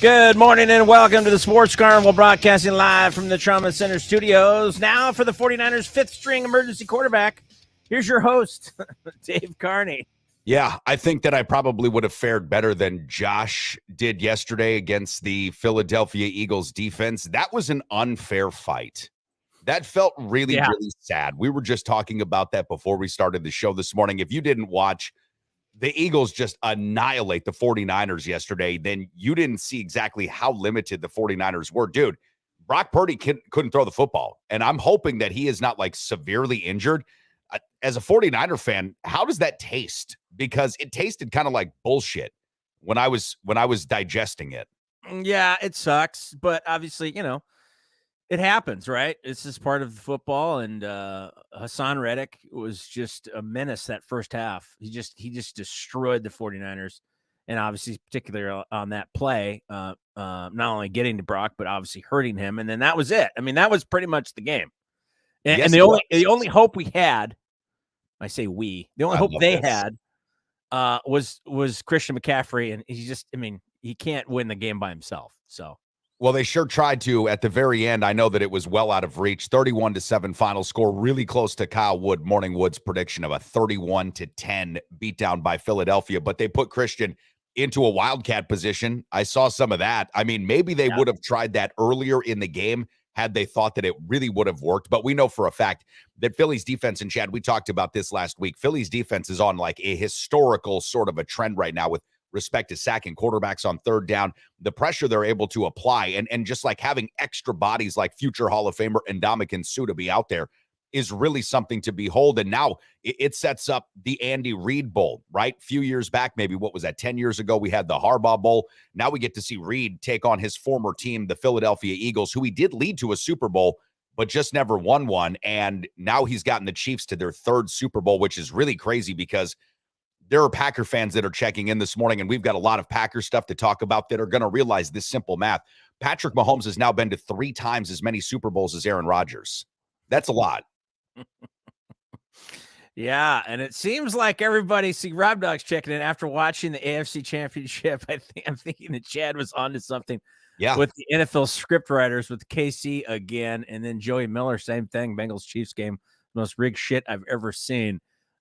Good morning and welcome to the Sports Carnival, broadcasting live from the Trauma Center studios. Now for the 49ers' fifth-string emergency quarterback, here's your host, Dave Carney. Yeah, I think that I probably would have fared better than Josh did yesterday against the Philadelphia Eagles defense. That was an unfair fight. That felt really sad. We were just talking about that before we started the show this morning. If you didn't watch the Eagles just annihilate the 49ers yesterday, then you didn't see exactly how limited the 49ers were. Dude, Brock Purdy couldn't throw the football, and I'm hoping that he is not like severely injured. As a 49er fan, how does that taste? Because it tasted kind of like bullshit when I was digesting it. Yeah, it sucks, but obviously, it happens, right? It's just part of football, and Hassan Reddick was just a menace that first half. He just destroyed the 49ers, and obviously, particularly on that play, not only getting to Brock, but obviously hurting him, and then that was it. I mean, that was pretty much the game. And the only hope we had, I say we, the only hope they had was Christian McCaffrey, and he can't win the game by himself. So, well, they sure tried to at the very end. I know that it was well out of reach. 31-7 final score, really close to Kyle Morning Wood's prediction of a 31-10 beatdown by Philadelphia, but they put Christian into a wildcat position. I saw some of that. I mean, maybe they would have tried that earlier in the game had they thought that it really would have worked. But we know for a fact that Philly's defense, and Chad, we talked about this last week, Philly's defense is on like a historical sort of a trend right now with respect to sacking quarterbacks on third down, the pressure they're able to apply, and just like having extra bodies like future Hall of Famer Ndamukong Suh to be out there is really something to behold. And now it sets up the Andy Reid Bowl, right? A few years back, maybe what was that, 10 years ago, we had the Harbaugh Bowl. Now we get to see Reid take on his former team, the Philadelphia Eagles, who he did lead to a Super Bowl, but just never won one. And now he's gotten the Chiefs to their third Super Bowl, which is really crazy because there are Packer fans that are checking in this morning, and we've got a lot of Packer stuff to talk about that are going to realize this simple math. Patrick Mahomes has now been to 3 times as many Super Bowls as Aaron Rodgers. That's a lot. Yeah, and it seems like everybody, see Rob Dog's checking in after watching the AFC Championship. I'm thinking that Chad was onto something. Yeah, with the NFL script writers with KC again, and then Joey Miller, same thing. Bengals Chiefs game, most rigged shit I've ever seen.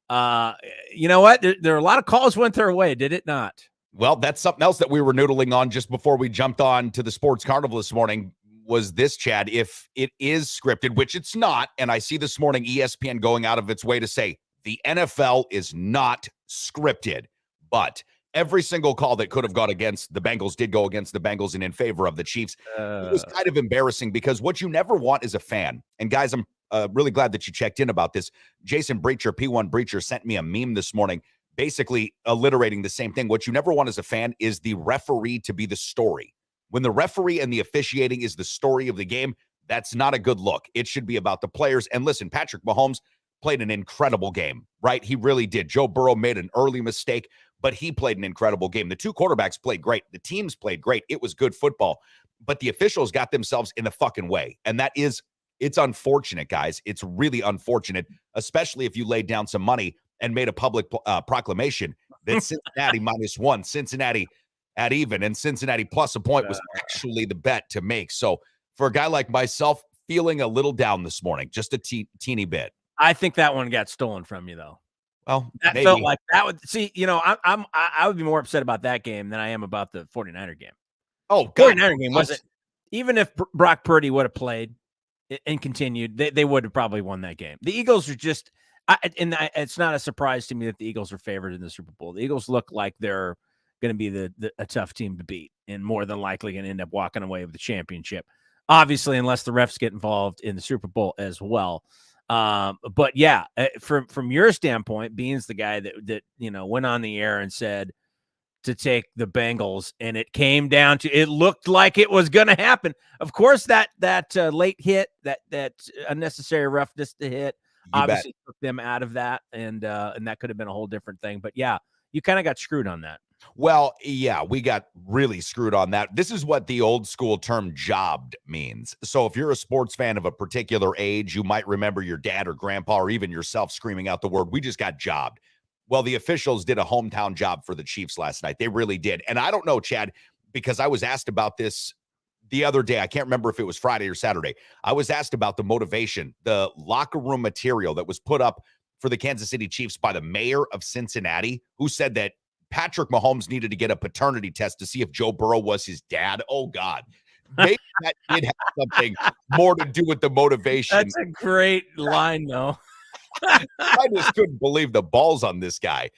You know what? There are a lot of calls went their way, did it not? Well, that's something else that we were noodling on just before we jumped on to the Sports Carnival this morning. Was this, Chad, if it is scripted, which it's not, and I see this morning ESPN going out of its way to say the NFL is not scripted, but every single call that could have gone against the Bengals did go against the Bengals and in favor of the Chiefs. It was kind of embarrassing because what you never want is a fan. And guys, I'm really glad that you checked in about this. Jason Breacher, P1 Breacher, sent me a meme this morning, basically alliterating the same thing. What you never want as a fan is the referee to be the story. When the referee and the officiating is the story of the game, that's not a good look. It should be about the players. And listen, Patrick Mahomes played an incredible game, right? He really did. Joe Burrow made an early mistake, but he played an incredible game. The 2 quarterbacks played great. The teams played great. It was good football. But the officials got themselves in the fucking way. And it's unfortunate, guys. It's really unfortunate, especially if you laid down some money and made a public proclamation that Cincinnati -1, Cincinnati at even, and Cincinnati plus a point was actually the bet to make. So for a guy like myself, feeling a little down this morning, just a teeny bit. I think that one got stolen from you, though. Well, that maybe. Felt like that would see. I would be more upset about that game than I am about the 49er game. Oh, God. 49er game wasn't. Even if Brock Purdy would have played and continued, they would have probably won that game. The Eagles are just, it's not a surprise to me that the Eagles are favored in the Super Bowl. The Eagles look like they're going to be a tough team to beat, and more than likely going to end up walking away with the championship. Obviously, unless the refs get involved in the Super Bowl as well. But yeah, from your standpoint, Bean's the guy that went on the air and said to take the Bengals, and it came down to, it looked like it was going to happen. Of course, that late hit, that unnecessary roughness to hit, obviously took them out of that, and that could have been a whole different thing. But yeah, you kind of got screwed on that. Well, yeah, we got really screwed on that. This is what the old school term jobbed means. So if you're a sports fan of a particular age, you might remember your dad or grandpa or even yourself screaming out the word, "We just got jobbed." Well, the officials did a hometown job for the Chiefs last night. They really did. And I don't know, Chad, because I was asked about this the other day. I can't remember if it was Friday or Saturday. I was asked about the motivation, the locker room material that was put up for the Kansas City Chiefs by the mayor of Cincinnati, who said that Patrick Mahomes needed to get a paternity test to see if Joe Burrow was his dad. Oh, God. Maybe that did have something more to do with the motivation. That's a great line, though. I just couldn't believe the balls on this guy.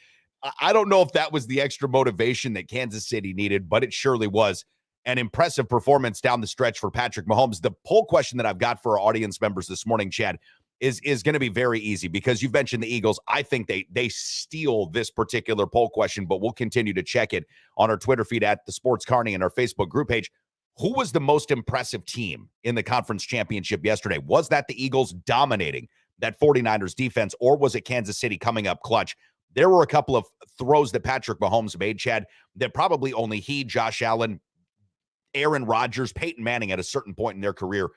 I don't know if that was the extra motivation that Kansas City needed, but it surely was an impressive performance down the stretch for Patrick Mahomes. The poll question that I've got for our audience members this morning, Chad, is going to be very easy because you've mentioned the Eagles. I think they steal this particular poll question, but we'll continue to check it on our Twitter feed at the Sports Carney and our Facebook group page. Who was the most impressive team in the conference championship yesterday? Was that the Eagles dominating that 49ers defense, or was it Kansas City coming up clutch? There were a couple of throws that Patrick Mahomes made, Chad, that probably only he, Josh Allen, Aaron Rodgers, Peyton Manning at a certain point in their career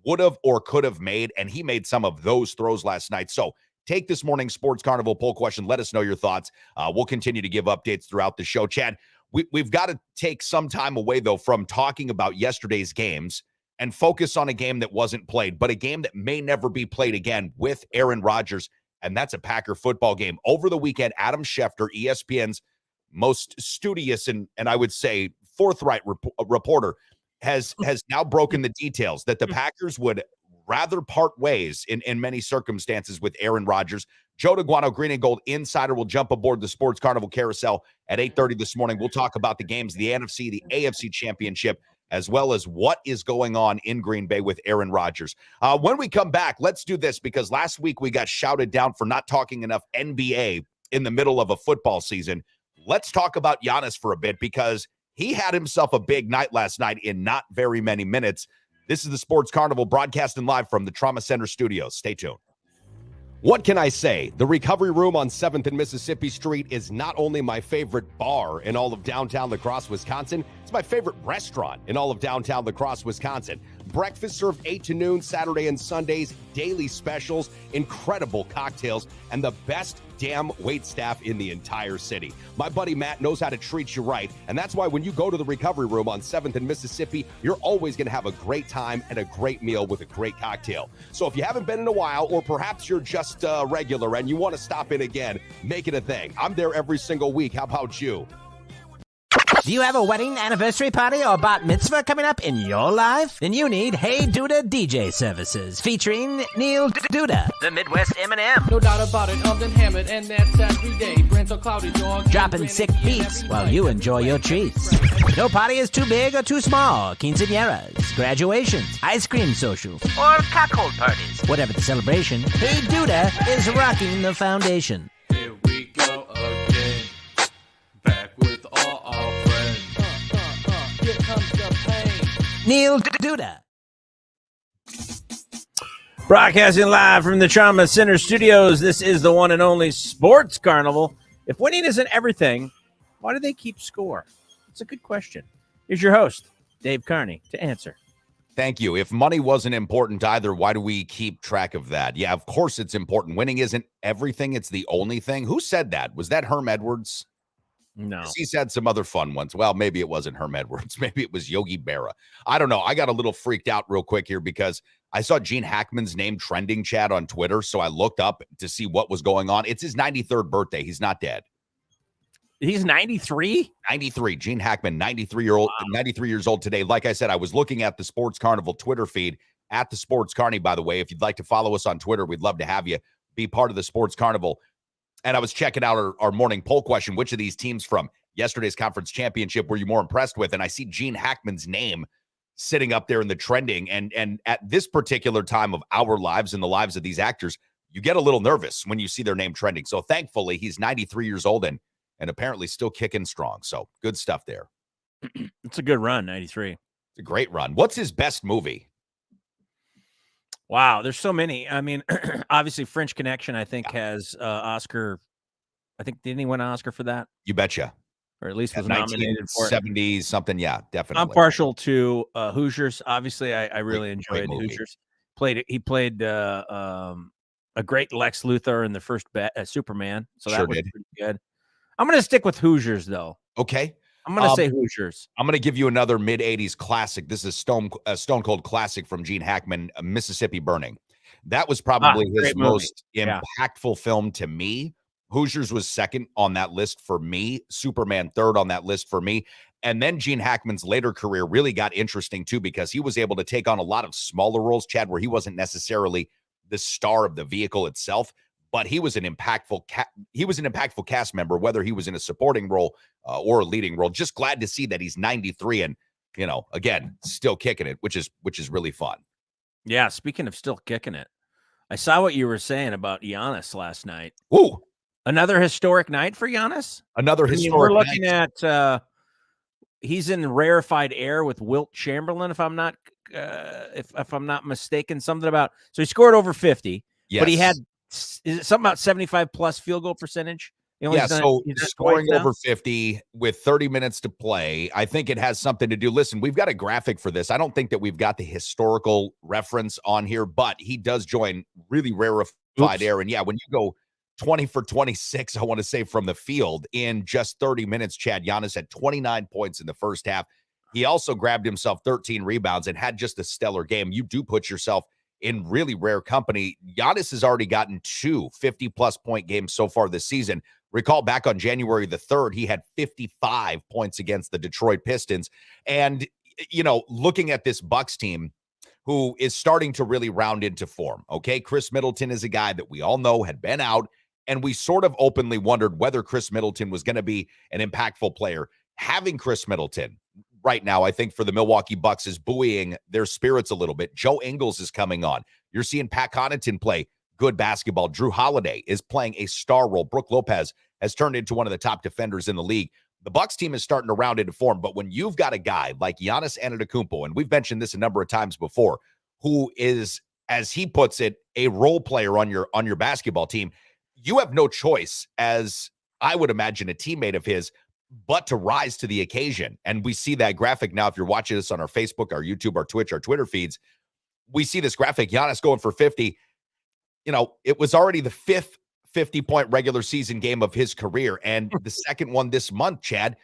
would have or could have made, and he made some of those throws last night. So take this morning's Sports Carnival poll question. Let us know your thoughts. We'll continue to give updates throughout the show. Chad, we've got to take some time away, though, from talking about yesterday's games and focus on a game that wasn't played, but a game that may never be played again with Aaron Rodgers, and that's a Packer football game. Over the weekend, Adam Schefter, ESPN's most studious and I would say forthright reporter, has now broken the details that the Packers would rather part ways in many circumstances with Aaron Rodgers. Joe Daguanno, Green and Gold Insider, will jump aboard the Sports Carnival Carousel at 8:30 this morning. We'll talk about the games, the NFC, the AFC Championship, as well as what is going on in Green Bay with Aaron Rodgers. When we come back, let's do this, because last week we got shouted down for not talking enough NBA in the middle of a football season. Let's talk about Giannis for a bit, because he had himself a big night last night in not very many minutes. This is the Sports Carnival, broadcasting live from the Trauma Center studios. Stay tuned. What can I say? The Recovery Room on 7th and Mississippi Street is not only my favorite bar in all of downtown La Crosse, Wisconsin, it's my favorite restaurant in all of downtown La Crosse, Wisconsin. Breakfast served 8 to noon, Saturday and Sundays, daily specials, incredible cocktails, and the best damn wait staff in the entire city. My buddy Matt knows how to treat you right, and that's why when you go to the Recovery Room on 7th and Mississippi, you're always going to have a great time and a great meal with a great cocktail. So if you haven't been in a while, or perhaps you're just regular and you want to stop in again, make it a thing. I'm there every single week. How about you? Do you have a wedding, anniversary party, or bat mitzvah coming up in your life? Then you need Hey Duda DJ Services, featuring Neil Duda, the Midwest Eminem. No doubt about it, I'm hammered, and that's every day. Brains are cloudy, dog. Dropping sick beats while you enjoy your treats. No party is too big or too small. Quinceañeras, graduations, ice cream socials, or cockhold parties. Whatever the celebration, Hey Duda is rocking the foundation. Here we go again, back with all our friends. Here comes the pain. Neil Duda. Broadcasting live from the Trauma Center studios, this is the one and only Sports Carnival. If winning isn't everything, why do they keep score? It's a good question. Here's your host, Dave Carney, to answer. Thank you. If money wasn't important either, why do we keep track of that? Yeah, of course it's important. Winning isn't everything. It's the only thing. Who said that? Was that Herm Edwards? No. He's had some other fun ones. Well, maybe it wasn't Herm Edwards. Maybe it was Yogi Berra. I don't know. I got a little freaked out real quick here because I saw Gene Hackman's name trending, Chad, on Twitter. So I looked up to see what was going on. It's his 93rd birthday. He's not dead. He's 93? 93. Gene Hackman, 93 years old today. Like I said, I was looking at the Sports Carnival Twitter feed at the Sports Carney, by the way. If you'd like to follow us on Twitter, we'd love to have you be part of the Sports Carnival. And I was checking out our morning poll question. Which of these teams from yesterday's conference championship were you more impressed with? And I see Gene Hackman's name sitting up there in the trending. And at this particular time of our lives and the lives of these actors, you get a little nervous when you see their name trending. So thankfully, he's 93 years old and apparently still kicking strong. So good stuff there. It's a good run, 93. It's a great run. What's his best movie? Wow, there's so many. I mean, obviously French Connection, I think, has Oscar. I think, didn't he win an Oscar for that? You betcha. Or at least was nominated for it. 70s something. Yeah, definitely. I'm partial to Hoosiers. Obviously, I really enjoyed Hoosiers. He played a great Lex Luthor in the first Superman. So that was pretty good. I'm going to stick with Hoosiers, though. Okay. I'm going to say Hoosiers. I'm going to give you another mid-'80s classic. This is Stone Cold classic from Gene Hackman, Mississippi Burning. That was probably his most impactful film to me. Hoosiers was second on that list for me. Superman third on that list for me. And then Gene Hackman's later career really got interesting too, because he was able to take on a lot of smaller roles, Chad, where he wasn't necessarily the star of the vehicle itself, but he was an impactful cast member, whether he was in a supporting role or a leading role. Just glad to see that he's 93 and, again, still kicking it, which is really fun. Yeah, speaking of still kicking it, I saw what you were saying about Giannis last night. Ooh, another historic night for Giannis. Historic. We're looking at he's in rarefied air with Wilt Chamberlain, if I'm not if I'm not mistaken. Something about so he scored over 50, but he had is it something about 75 plus field goal percentage? So scoring over 50 with 30 minutes to play, I think it has something to do. Listen, we've got a graphic for this. I don't think that we've got the historical reference on here, but he does join really rarefied air. And yeah, when you go 20 for 26, I want to say, from the field in just 30 minutes, Chad, Giannis had 29 points in the first half. He also grabbed himself 13 rebounds and had just a stellar game. You do put yourself in really rare company. Giannis has already gotten 2 50-plus point games so far this season. Recall back on January the 3rd, he had 55 points against the Detroit Pistons. And, looking at this Bucks team, who is starting to really round into form, okay? Chris Middleton is a guy that we all know had been out, and we sort of openly wondered whether Chris Middleton was going to be an impactful player. Having Chris Middleton right now, I think, for the Milwaukee Bucks is buoying their spirits a little bit. Joe Ingles is coming on. You're seeing Pat Connaughton play good basketball. Drew Holiday is playing a star role. Brook Lopez has turned into one of the top defenders in the league. The Bucks team is starting to round into form, but when you've got a guy like Giannis Antetokounmpo, and we've mentioned this a number of times before, who is, as he puts it, a role player on your basketball team, you have no choice, as I would imagine a teammate of his, but to rise to the occasion. And we see that graphic now. If you're watching this on our Facebook, our YouTube, our Twitch, our Twitter feeds, we see this graphic, Giannis going for 50. It was already the 5th 50-point regular season game of his career, and the second one this month, Chad.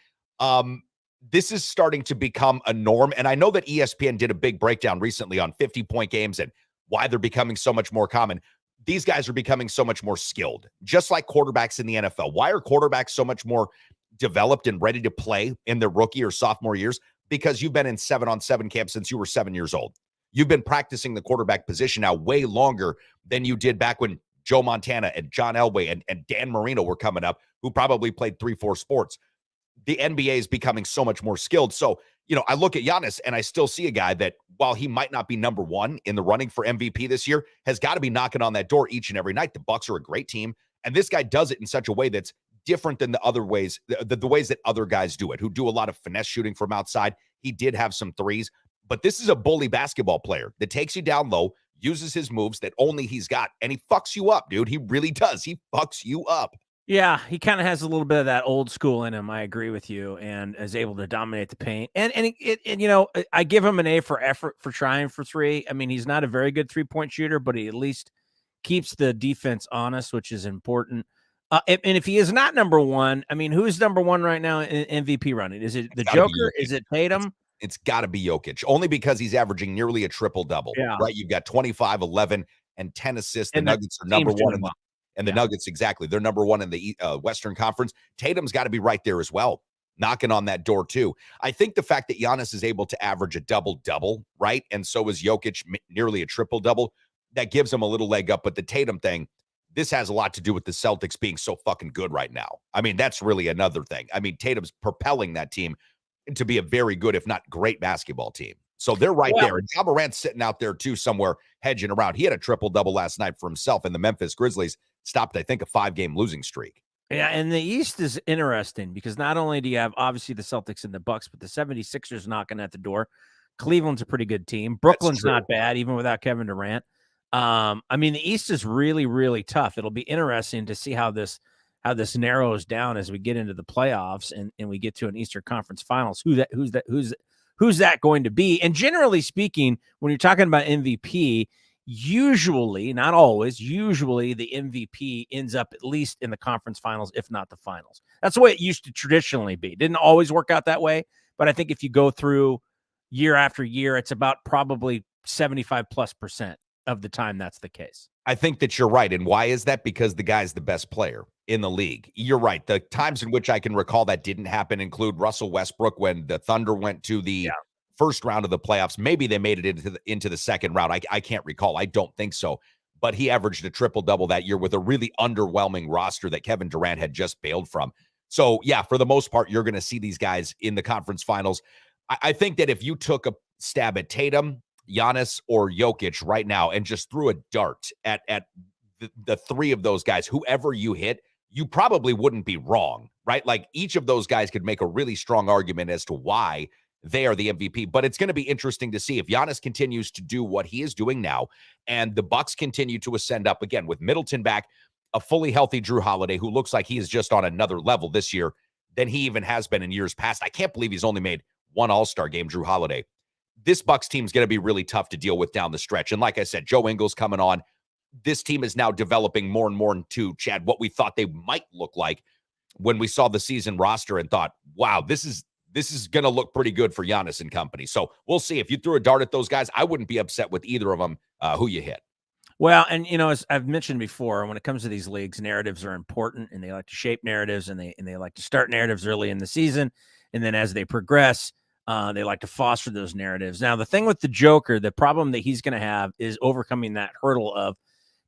This is starting to become a norm, and I know that ESPN did a big breakdown recently on 50-point games and why they're becoming so much more common. These guys are becoming so much more skilled, just like quarterbacks in the NFL. Why are quarterbacks so much more developed and ready to play in their rookie or sophomore years? Because you've been in 7-on-7 camp since you were 7 years old. You've been practicing the quarterback position now way longer than you did back when Joe Montana and John Elway and Dan Marino were coming up, who probably played 3-4 sports. The NBA is becoming so much more skilled. So, I look at Giannis and I still see a guy that, while he might not be number one in the running for MVP this year, has got to be knocking on that door each and every night. The Bucks are a great team, and this guy does it in such a way that's different than the other ways, the ways that other guys do it, who do a lot of finesse shooting from outside. He did have some threes, but this is a bully basketball player that takes you down low, uses his moves that only he's got, and he fucks you up, dude. He really does. He fucks you up. Yeah, he kind of has a little bit of that old school in him. I agree with you, and is able to dominate the paint. And I give him an A for effort for trying for three. I mean, he's not a very good 3-point shooter, but he at least keeps the defense honest, which is important. And if he is not number one, I mean, who's number one right now in MVP running? Is it the Joker? Is it Tatum? It's got to be Jokic, only because he's averaging nearly a triple-double. Yeah. Right? You've got 25, 11, and 10 assists. The Nuggets are number one in the Nuggets, exactly. They're number one in the Western Conference. Tatum's got to be right there as well, knocking on that door too. I think the fact that Giannis is able to average a double-double, right, and so is Jokic nearly a triple-double, that gives him a little leg up. But the Tatum thing, this has a lot to do with the Celtics being so fucking good right now. I mean, that's really another thing. I mean, Tatum's propelling that team to be a very good, if not great, basketball team. So they're right there. And Ja Morant's sitting out there too, somewhere hedging around. He had a triple-double last night for himself, and the Memphis Grizzlies stopped, I think, a 5-game losing streak. Yeah, and the East is interesting because not only do you have, obviously, the Celtics and the Bucks, but the 76ers knocking at the door. Cleveland's a pretty good team. Brooklyn's not bad, even without Kevin Durant. I mean, the East is really, really tough. It'll be interesting to see how this narrows down as we get into the playoffs and we get to an Eastern Conference Finals. Who's that going to be? And generally speaking, when you're talking about MVP, usually, not always, usually the MVP ends up at least in the conference finals, if not the finals. That's the way it used to traditionally be. Didn't always work out that way, but I think if you go through year after year, it's about probably 75+% of the time that's the case. I think that you're right. And why is that? Because the guy's the best player in the league. You're right. The times in which I can recall that didn't happen include Russell Westbrook when the Thunder went to the first round of the playoffs. Maybe they made it into the second round. I can't recall. I don't think so. But he averaged a triple-double that year with a really underwhelming roster that Kevin Durant had just bailed from. So, yeah, for the most part, you're going to see these guys in the conference finals. I think that if you took a stab at Tatum, Giannis, or Jokic right now and just threw a dart at the three of those guys, whoever you hit, you probably wouldn't be wrong, right? Like each of those guys could make a really strong argument as to why they are the MVP. But it's going to be interesting to see if Giannis continues to do what he is doing now and the Bucks continue to ascend up again with Middleton back, a fully healthy Drew Holiday who looks like he is just on another level this year than he even has been in years past. I can't believe he's only made one All-Star game, Drew Holiday. This Bucks team is going to be really tough to deal with down the stretch. And like I said, Joe Ingles coming on. This team is now developing more and more into, Chad, what we thought they might look like when we saw the season roster and thought, wow, this is going to look pretty good for Giannis and company. So we'll see. If you threw a dart at those guys, I wouldn't be upset with either of them who you hit. Well, and as I've mentioned before, when it comes to these leagues, narratives are important, and they like to shape narratives, and they like to start narratives early in the season, and then as they progress, they like to foster those narratives. Now, the thing with the Joker, the problem that he's going to have is overcoming that hurdle of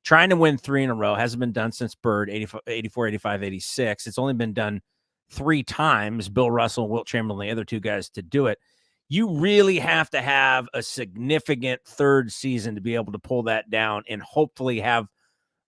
trying to win 3 in a row. Hasn't been done since Bird, 84, 85, 86. It's only been done 3 times, Bill Russell, Wilt Chamberlain, the other 2 guys to do it. You really have to have a significant third season to be able to pull that down and hopefully have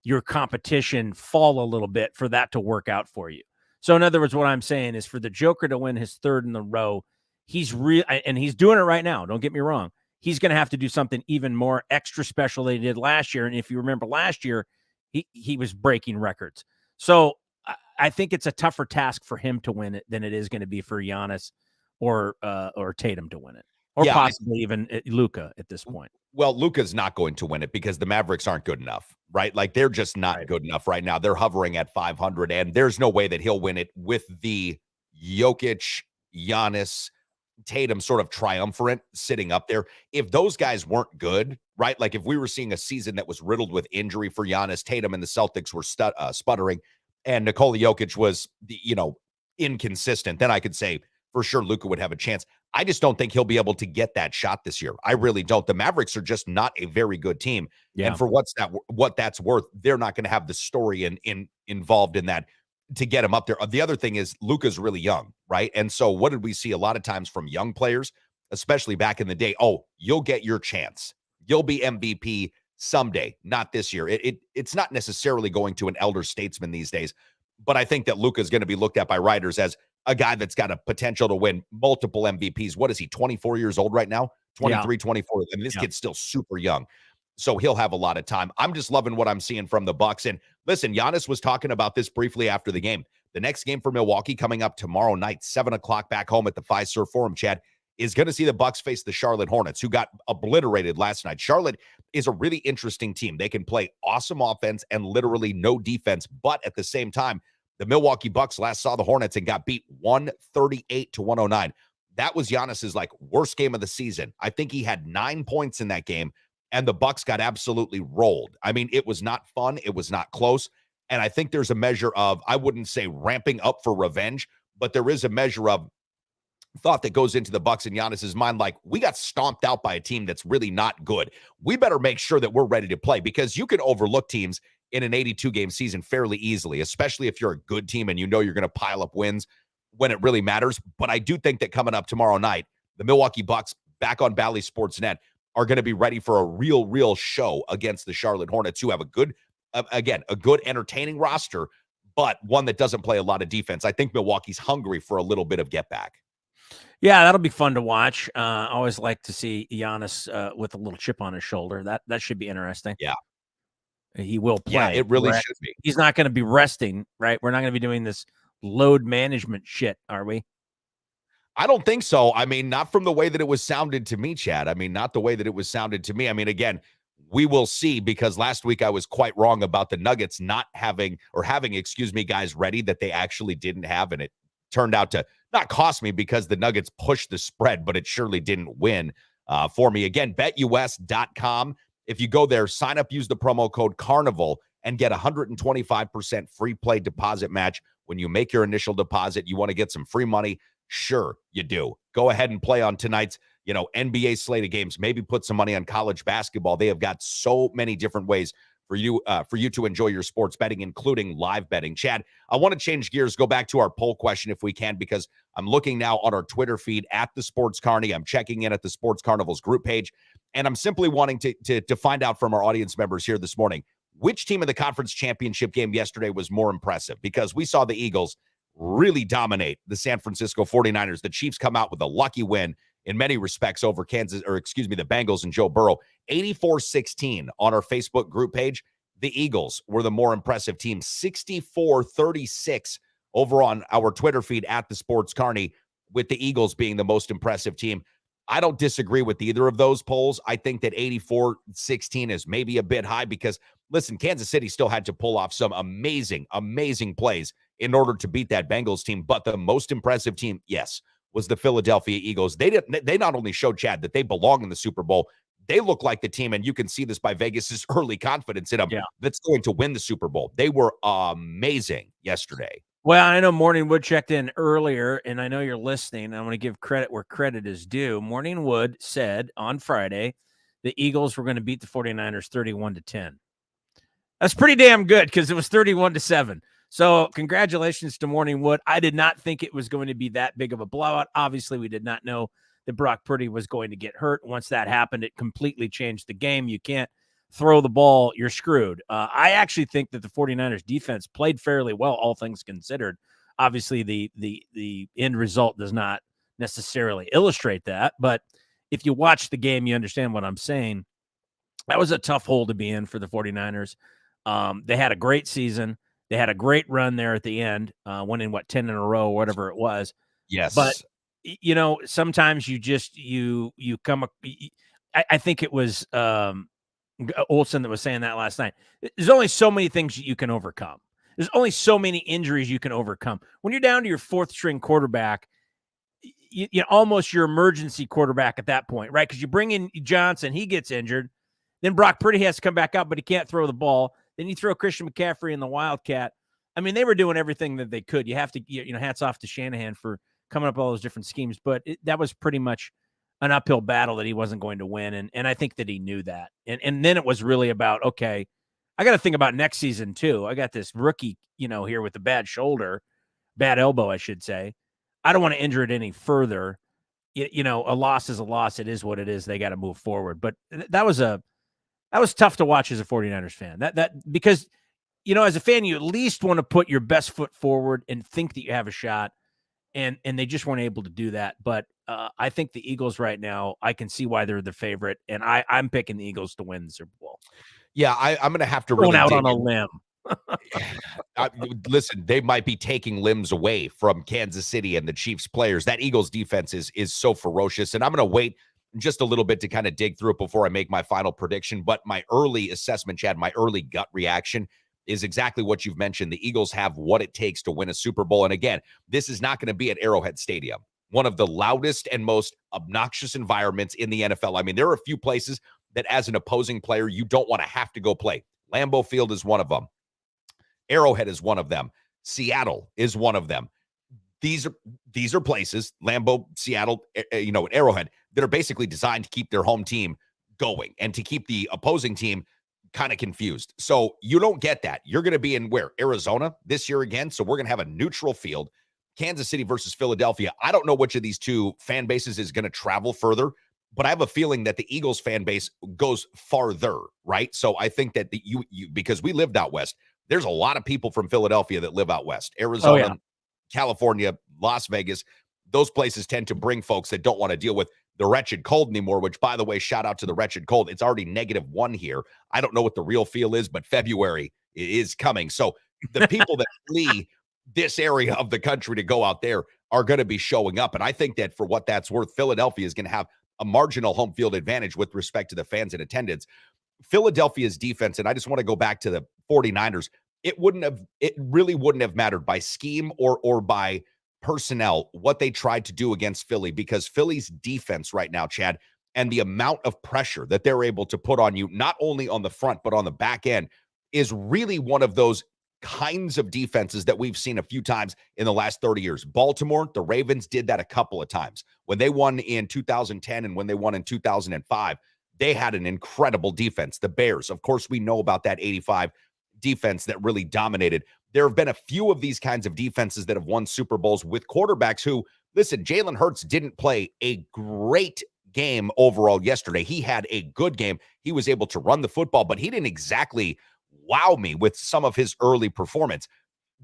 your competition fall a little bit for that to work out for you. So in other words, what I'm saying is for the Joker to win his 3rd in the row, he's and he's doing it right now. Don't get me wrong. He's going to have to do something even more extra special than he did last year. And if you remember last year, he was breaking records. So I think it's a tougher task for him to win it than it is going to be for Giannis or Tatum to win it, or possibly even Luka at this point. Well, Luka's not going to win it because the Mavericks aren't good enough, right? Like they're just not good enough right now. They're hovering at 500, and there's no way that he'll win it with the Jokic, Giannis, Tatum sort of triumvirate sitting up there. If those guys weren't good, right? Like if we were seeing a season that was riddled with injury for Giannis, Tatum and the Celtics were sputtering, and Nikola Jokic was, inconsistent, then I could say for sure Luka would have a chance. I just don't think he'll be able to get that shot this year. I really don't. The Mavericks are just not a very good team. Yeah. And for what that's worth, they're not going to have the story involved in that to get him up there. The other thing is Luka's really young, right? And so what did we see a lot of times from young players, especially back in the day? Oh, you'll get your chance. You'll be MVP someday, not this year. It's not necessarily going to an elder statesman these days, but I think that Luka is going to be looked at by writers as a guy that's got a potential to win multiple MVPs. What is he, 24 years old right now? 23, 24. And this kid's still super young. So he'll have a lot of time. I'm just loving what I'm seeing from the Bucks. And listen, Giannis was talking about this briefly after the game. The next game for Milwaukee coming up tomorrow night, 7:00 back home at the Fiserv Forum, Chad, is going to see the Bucks face the Charlotte Hornets, who got obliterated last night. Charlotte is a really interesting team. They can play awesome offense and literally no defense, but at the same time, the Milwaukee Bucks last saw the Hornets and got beat 138-109. That was Giannis's worst game of the season. I think he had 9 points in that game, and the Bucks got absolutely rolled. I mean, it was not fun. It was not close. And I think there's a measure of, I wouldn't say ramping up for revenge, but there is a measure of thought that goes into the Bucks and Giannis's mind, like, we got stomped out by a team that's really not good. We better make sure that we're ready to play, because you can overlook teams in an 82-game season fairly easily, especially if you're a good team and you know you're going to pile up wins when it really matters. But I do think that coming up tomorrow night, the Milwaukee Bucks back on Bally Sports Net are going to be ready for a real show against the Charlotte Hornets, who have a good entertaining roster, but one that doesn't play a lot of defense. I think Milwaukee's hungry for a little bit of get back. Yeah, that'll be fun to watch. I always like to see Giannis with a little chip on his shoulder. That should be interesting. Yeah. He will play. Yeah, it really should be. He's not going to be resting, right? We're not going to be doing this load management shit, are we? I don't think so. I mean, not from the way that it was sounded to me, Chad. I mean, not the way that it was sounded to me. I mean, again, we will see, because last week I was quite wrong about the Nuggets not having guys ready that they actually didn't have. And it turned out to not cost me because the Nuggets pushed the spread, but it surely didn't win for me. Again, betus.com. If you go there, sign up, use the promo code Carnival, and get 125% free play deposit match. When you make your initial deposit, you want to get some free money? Sure, you do. Go ahead and play on tonight's, NBA slate of games. Maybe put some money on college basketball. They have got so many different ways for you to enjoy your sports betting, including live betting. Chad, I want to change gears, go back to our poll question if we can, because I'm looking now on our Twitter feed at the Sports Carney. I'm checking in at the Sports Carnival's group page, and I'm simply wanting to find out from our audience members here this morning, which team in the conference championship game yesterday was more impressive? Because we saw the Eagles really dominate the San Francisco 49ers. The Chiefs come out with a lucky win in many respects over the Bengals and Joe Burrow. 84-16 on our Facebook group page. The Eagles were the more impressive team. 64-36 over on our Twitter feed at the Sports Carney, with the Eagles being the most impressive team. I don't disagree with either of those polls. I think that 84-16 is maybe a bit high because, listen, Kansas City still had to pull off some amazing, amazing plays in order to beat that Bengals team. But the most impressive team, yes, was the Philadelphia Eagles. They not only showed, Chad, that they belong in the Super Bowl, they look like the team, and you can see this by Vegas's early confidence in them, that's going to win the Super Bowl. They were amazing yesterday. Well, I know Morning Wood checked in earlier, and I know you're listening. I want to give credit where credit is due. Morning Wood said on Friday the Eagles were going to beat the 49ers 31-10. That's pretty damn good because it was 31-7. So congratulations to Morning Wood. I did not think it was going to be that big of a blowout. Obviously, we did not know that Brock Purdy was going to get hurt. Once that happened, it completely changed the game. You can't throw the ball, you're screwed. I actually think that the 49ers defense played fairly well, all things considered. Obviously, the end result does not necessarily illustrate that, but if you watch the game, you understand what I'm saying. That was a tough hole to be in for the 49ers. They had a great season. They had a great run there at the end, winning 10 in a row, whatever it was. Yes. But, sometimes you come up. I think it was Olsen that was saying that last night. There's only so many things you can overcome. There's only so many injuries you can overcome. When you're down to your fourth string quarterback, you almost your emergency quarterback at that point, right? Because you bring in Johnson, he gets injured. Then Brock Purdy has to come back out, but he can't throw the ball. Then you throw Christian McCaffrey in the Wildcat. I mean, they were doing everything that they could. You have to, hats off to Shanahan for coming up with all those different schemes. But that was pretty much an uphill battle that he wasn't going to win. And I think that he knew that. And then it was really about, okay, I got to think about next season too. I got this rookie, here with a bad elbow, I should say. I don't want to injure it any further. A loss is a loss. It is what it is. They got to move forward. But that was tough to watch as a 49ers fan. Because, as a fan, you at least want to put your best foot forward and think that you have a shot. And they just weren't able to do that. But I think the Eagles right now, I can see why they're the favorite. And I'm picking the Eagles to win the Super Bowl. Yeah, I'm going to have to really out on a limb. Listen, they might be taking limbs away from Kansas City and the Chiefs players. That Eagles defense is so ferocious. And I'm going to wait just a little bit to kind of dig through it before I make my final prediction. But my early assessment, Chad, my early gut reaction is exactly what you've mentioned. The Eagles have what it takes to win a Super Bowl. And again, this is not going to be at Arrowhead Stadium, one of the loudest and most obnoxious environments in the NFL. I mean, there are a few places that as an opposing player, you don't want to have to go play. Lambeau Field is one of them. Arrowhead is one of them. Seattle is one of them. These are places, Lambeau, Seattle, and Arrowhead, that are basically designed to keep their home team going and to keep the opposing team kind of confused. So you don't get that. You're going to be in Arizona this year again. So we're going to have a neutral field. Kansas City versus Philadelphia. I don't know which of these two fan bases is going to travel further, but I have a feeling that the Eagles fan base goes farther, right? So I think that you because we lived out west, there's a lot of people from Philadelphia that live out west. Arizona, California, Las Vegas, those places tend to bring folks that don't want to deal with the wretched cold anymore, which, by the way, shout out to the wretched cold. It's already -1 here. I don't know what the real feel is, but February is coming. So the people that flee this area of the country to go out there are going to be showing up. And I think that for what that's worth, Philadelphia is going to have a marginal home field advantage with respect to the fans in attendance. Philadelphia's defense, and I just want to go back to the 49ers, it really wouldn't have mattered by scheme or by personnel what they tried to do against Philly, because Philly's defense right now, Chad, and the amount of pressure that they're able to put on you, not only on the front, but on the back end, is really one of those kinds of defenses that we've seen a few times in the last 30 years. Baltimore, the Ravens did that a couple of times. When they won in 2010 and when they won in 2005, they had an incredible defense. The Bears, of course, we know about that 85 defense that really dominated. There have been a few of these kinds of defenses that have won Super Bowls with quarterbacks who, listen, Jalen Hurts didn't play a great game overall yesterday. He had a good game. He was able to run the football, but he didn't exactly wow me with some of his early performance.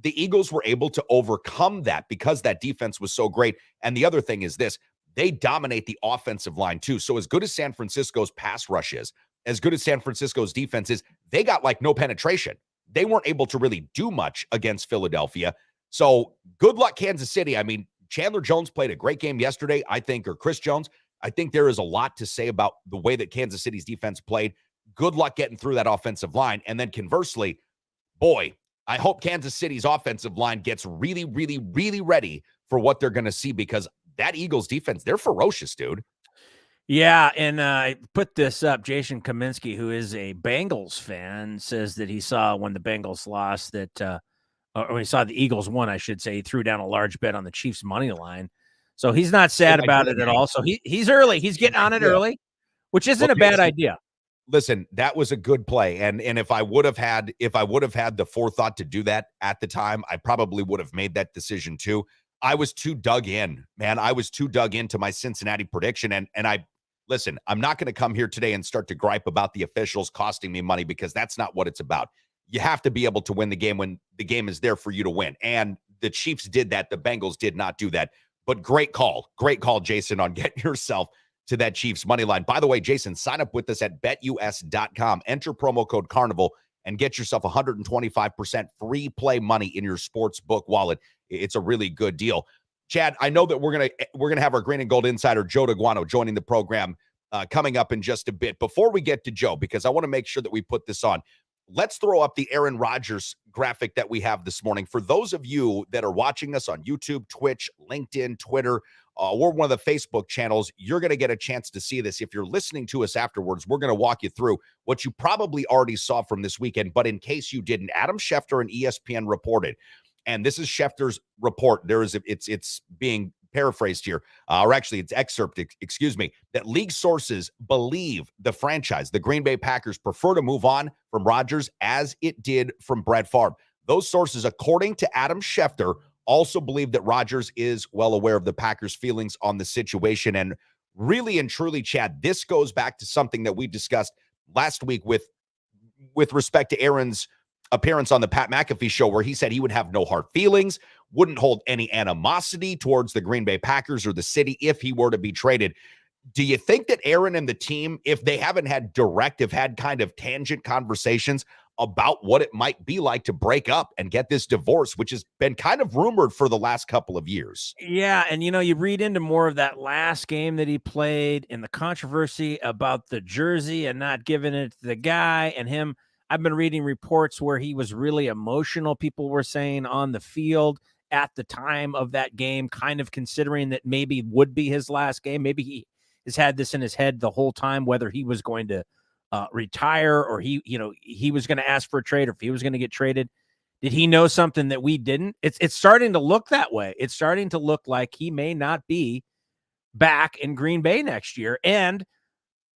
The Eagles were able to overcome that because that defense was so great. And the other thing is this, they dominate the offensive line too. So as good as San Francisco's pass rush is, as good as San Francisco's defense is, they got like no penetration. They weren't able to really do much against Philadelphia. So good luck, Kansas City. I mean, Chandler Jones played a great game yesterday, I think, or Chris Jones. I think there is a lot to say about the way that Kansas City's defense played. Good luck getting through that offensive line. And then conversely, boy, I hope Kansas City's offensive line gets really, really, really ready for what they're going to see, because that Eagles defense, they're ferocious, dude. Yeah, and I put this up. Jason Kaminsky, who is a Bengals fan, says that he saw when the Bengals lost that, or he saw the Eagles won, I should say, he threw down a large bet on the Chiefs' money line. So he's not sad about it at all. So he's early. He's getting on it early, which isn't a bad idea. Listen, that was a good play. And if I would have had the forethought to do that at the time, I probably would have made that decision too. I was too dug in, man. I was too dug into my Cincinnati prediction. And listen, I'm not going to come here today and start to gripe about the officials costing me money, because that's not what it's about. You have to be able to win the game when the game is there for you to win. And the Chiefs did that. The Bengals did not do that. But great call, Jason, on getting yourself to that Chiefs money line. By the way, Jason, sign up with us at betus.com. Enter promo code Carnival and get yourself 125% free play money in your sports book wallet. It's a really good deal. Chad, I know that we're gonna have our Green and Gold insider Joe Daguanno joining the program coming up in just a bit. Before we get to Joe, because I want to make sure that we put this on, let's throw up the Aaron Rodgers graphic that we have this morning. For those of you that are watching us on YouTube, Twitch, LinkedIn, Twitter, or one of the Facebook channels, you're going to get a chance to see this. If you're listening to us afterwards, we're going to walk you through what you probably already saw from this weekend. But in case you didn't, Adam Schefter and ESPN reported, and this is Schefter's report. It's being paraphrased here, or actually it's excerpted, excuse me, that league sources believe the franchise, the Green Bay Packers, prefer to move on from Rodgers as it did from Brett Favre. Those sources, according to Adam Schefter, also believe that Rodgers is well aware of the Packers' feelings on the situation. And really and truly, Chad, this goes back to something that we discussed last week with respect to Aaron's appearance on the Pat McAfee show, where he said he would have no hard feelings, wouldn't hold any animosity towards the Green Bay Packers or the city if he were to be traded. Do you think that Aaron and the team, if they haven't had have had kind of tangent conversations about what it might be like to break up and get this divorce, which has been kind of rumored for the last couple of years? Yeah, and you read into more of that last game that he played and the controversy about the jersey and not giving it to the guy and him. I've been reading reports where he was really emotional, people were saying, on the field at the time of that game, kind of considering that maybe would be his last game. Maybe he has had this in his head the whole time, whether he was going to retire or he was going to ask for a trade, or if he was going to get traded. Did he know something that we didn't? It's starting to look that way. It's starting to look like he may not be back in Green Bay next year. And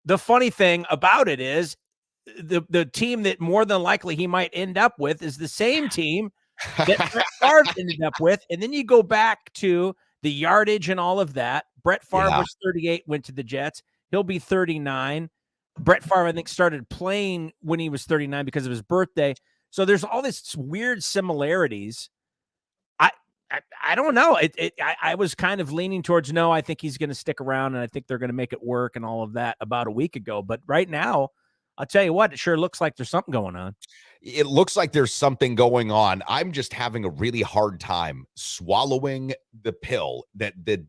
the funny thing about it is the team that more than likely he might end up with is the same team that Brett Favre ended up with. And then you go back to the yardage and all of that. Brett Favre was 38, went to the Jets. He'll be 39. Brett Favre, I think, started playing when he was 39 because of his birthday. So there's all this weird similarities. I don't know. I was kind of leaning towards no. I think he's going to stick around, and I think they're going to make it work and all of that about a week ago. But right now, I'll tell you what, it sure looks like there's something going on. It looks like there's something going on. I'm just having a really hard time swallowing the pill that the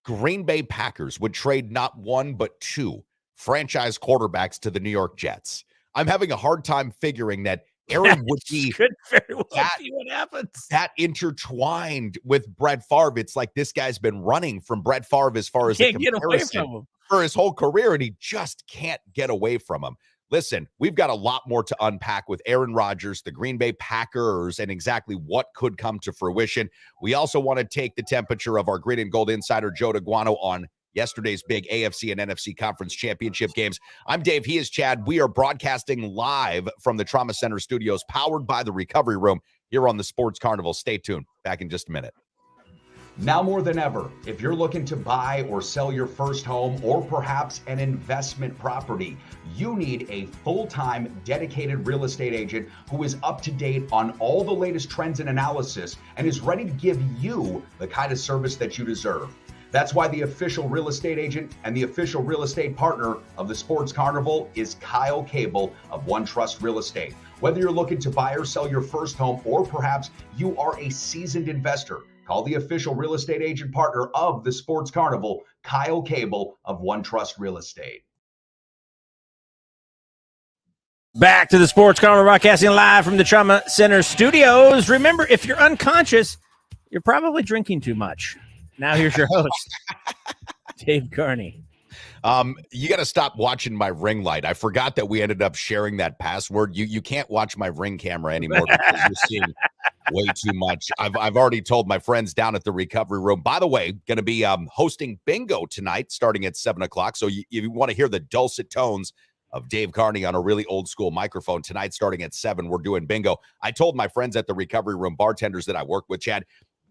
Green Bay Packers would trade not one, but two franchise quarterbacks to the New York Jets. I'm having a hard time figuring that Aaron would be could very well be what happens. That intertwined with Brett Favre. It's like this guy's been running from Brett Favre as far as a Can't get away from him for his whole career, and he just can't get away from him. Listen, we've got a lot more to unpack with Aaron Rodgers, the Green Bay Packers, and exactly what could come to fruition. We also want to take the temperature of our Green and Gold insider, Joe Daguanno, on yesterday's big AFC and NFC Conference Championship games. I'm Dave. He is Chad. We are broadcasting live from the Trauma Center studios, powered by the Recovery Room here on the Sports Carnival. Stay tuned. Back in just a minute. Now more than ever, if you're looking to buy or sell your first home or perhaps an investment property, you need a full-time dedicated real estate agent who is up to date on all the latest trends and analysis and is ready to give you the kind of service that you deserve. That's why the official real estate agent and the official real estate partner of the Sports Carnival is Kyle Cable of One Trust Real Estate. Whether you're looking to buy or sell your first home, or perhaps you are a seasoned investor, call the official real estate agent partner of the Sports Carnival, Kyle Cable of One Trust Real Estate. Back to the Sports Carnival, broadcasting live from the Trauma Center studios. Remember, if you're unconscious, you're probably drinking too much. Now here's your host, Dave Carney. You got to stop watching my ring light. I forgot that we ended up sharing that password. You can't watch my ring camera anymore because you're seeing way too much. I've already told my friends down at the Recovery Room. By the way, going to be hosting bingo tonight starting at 7 o'clock. So you want to hear the dulcet tones of Dave Carney on a really old school microphone tonight starting at 7. We're doing bingo. I told my friends at the Recovery Room, bartenders that I work with, Chad,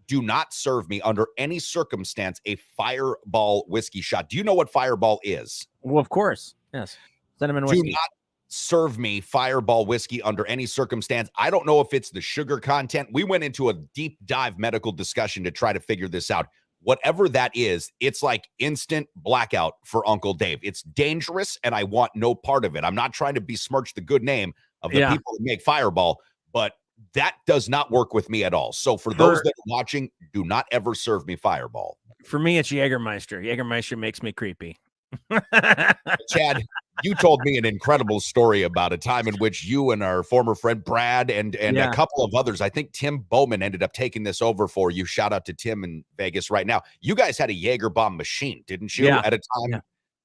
do not serve me under any circumstance a Fireball whiskey shot. Do you know what Fireball is? Well, of course. Yes. Cinnamon whiskey. Do not serve me Fireball whiskey under any circumstance. I don't know if it's the sugar content. We went into a deep dive medical discussion to try to figure this out. Whatever that is, it's like instant blackout for Uncle Dave. It's dangerous, and I want no part of it. I'm not trying to besmirch the good name of the people that make Fireball, but that does not work with me at all. So for those that are watching, do not ever serve me Fireball. For me, it's Jägermeister. Jägermeister makes me creepy. Chad, you told me an incredible story about a time in which you and our former friend Brad and a couple of others, I think Tim Bowman ended up taking this over for you. Shout out to Tim in Vegas right now. You guys had a Jaeger bomb machine, didn't you? At a time. Yeah.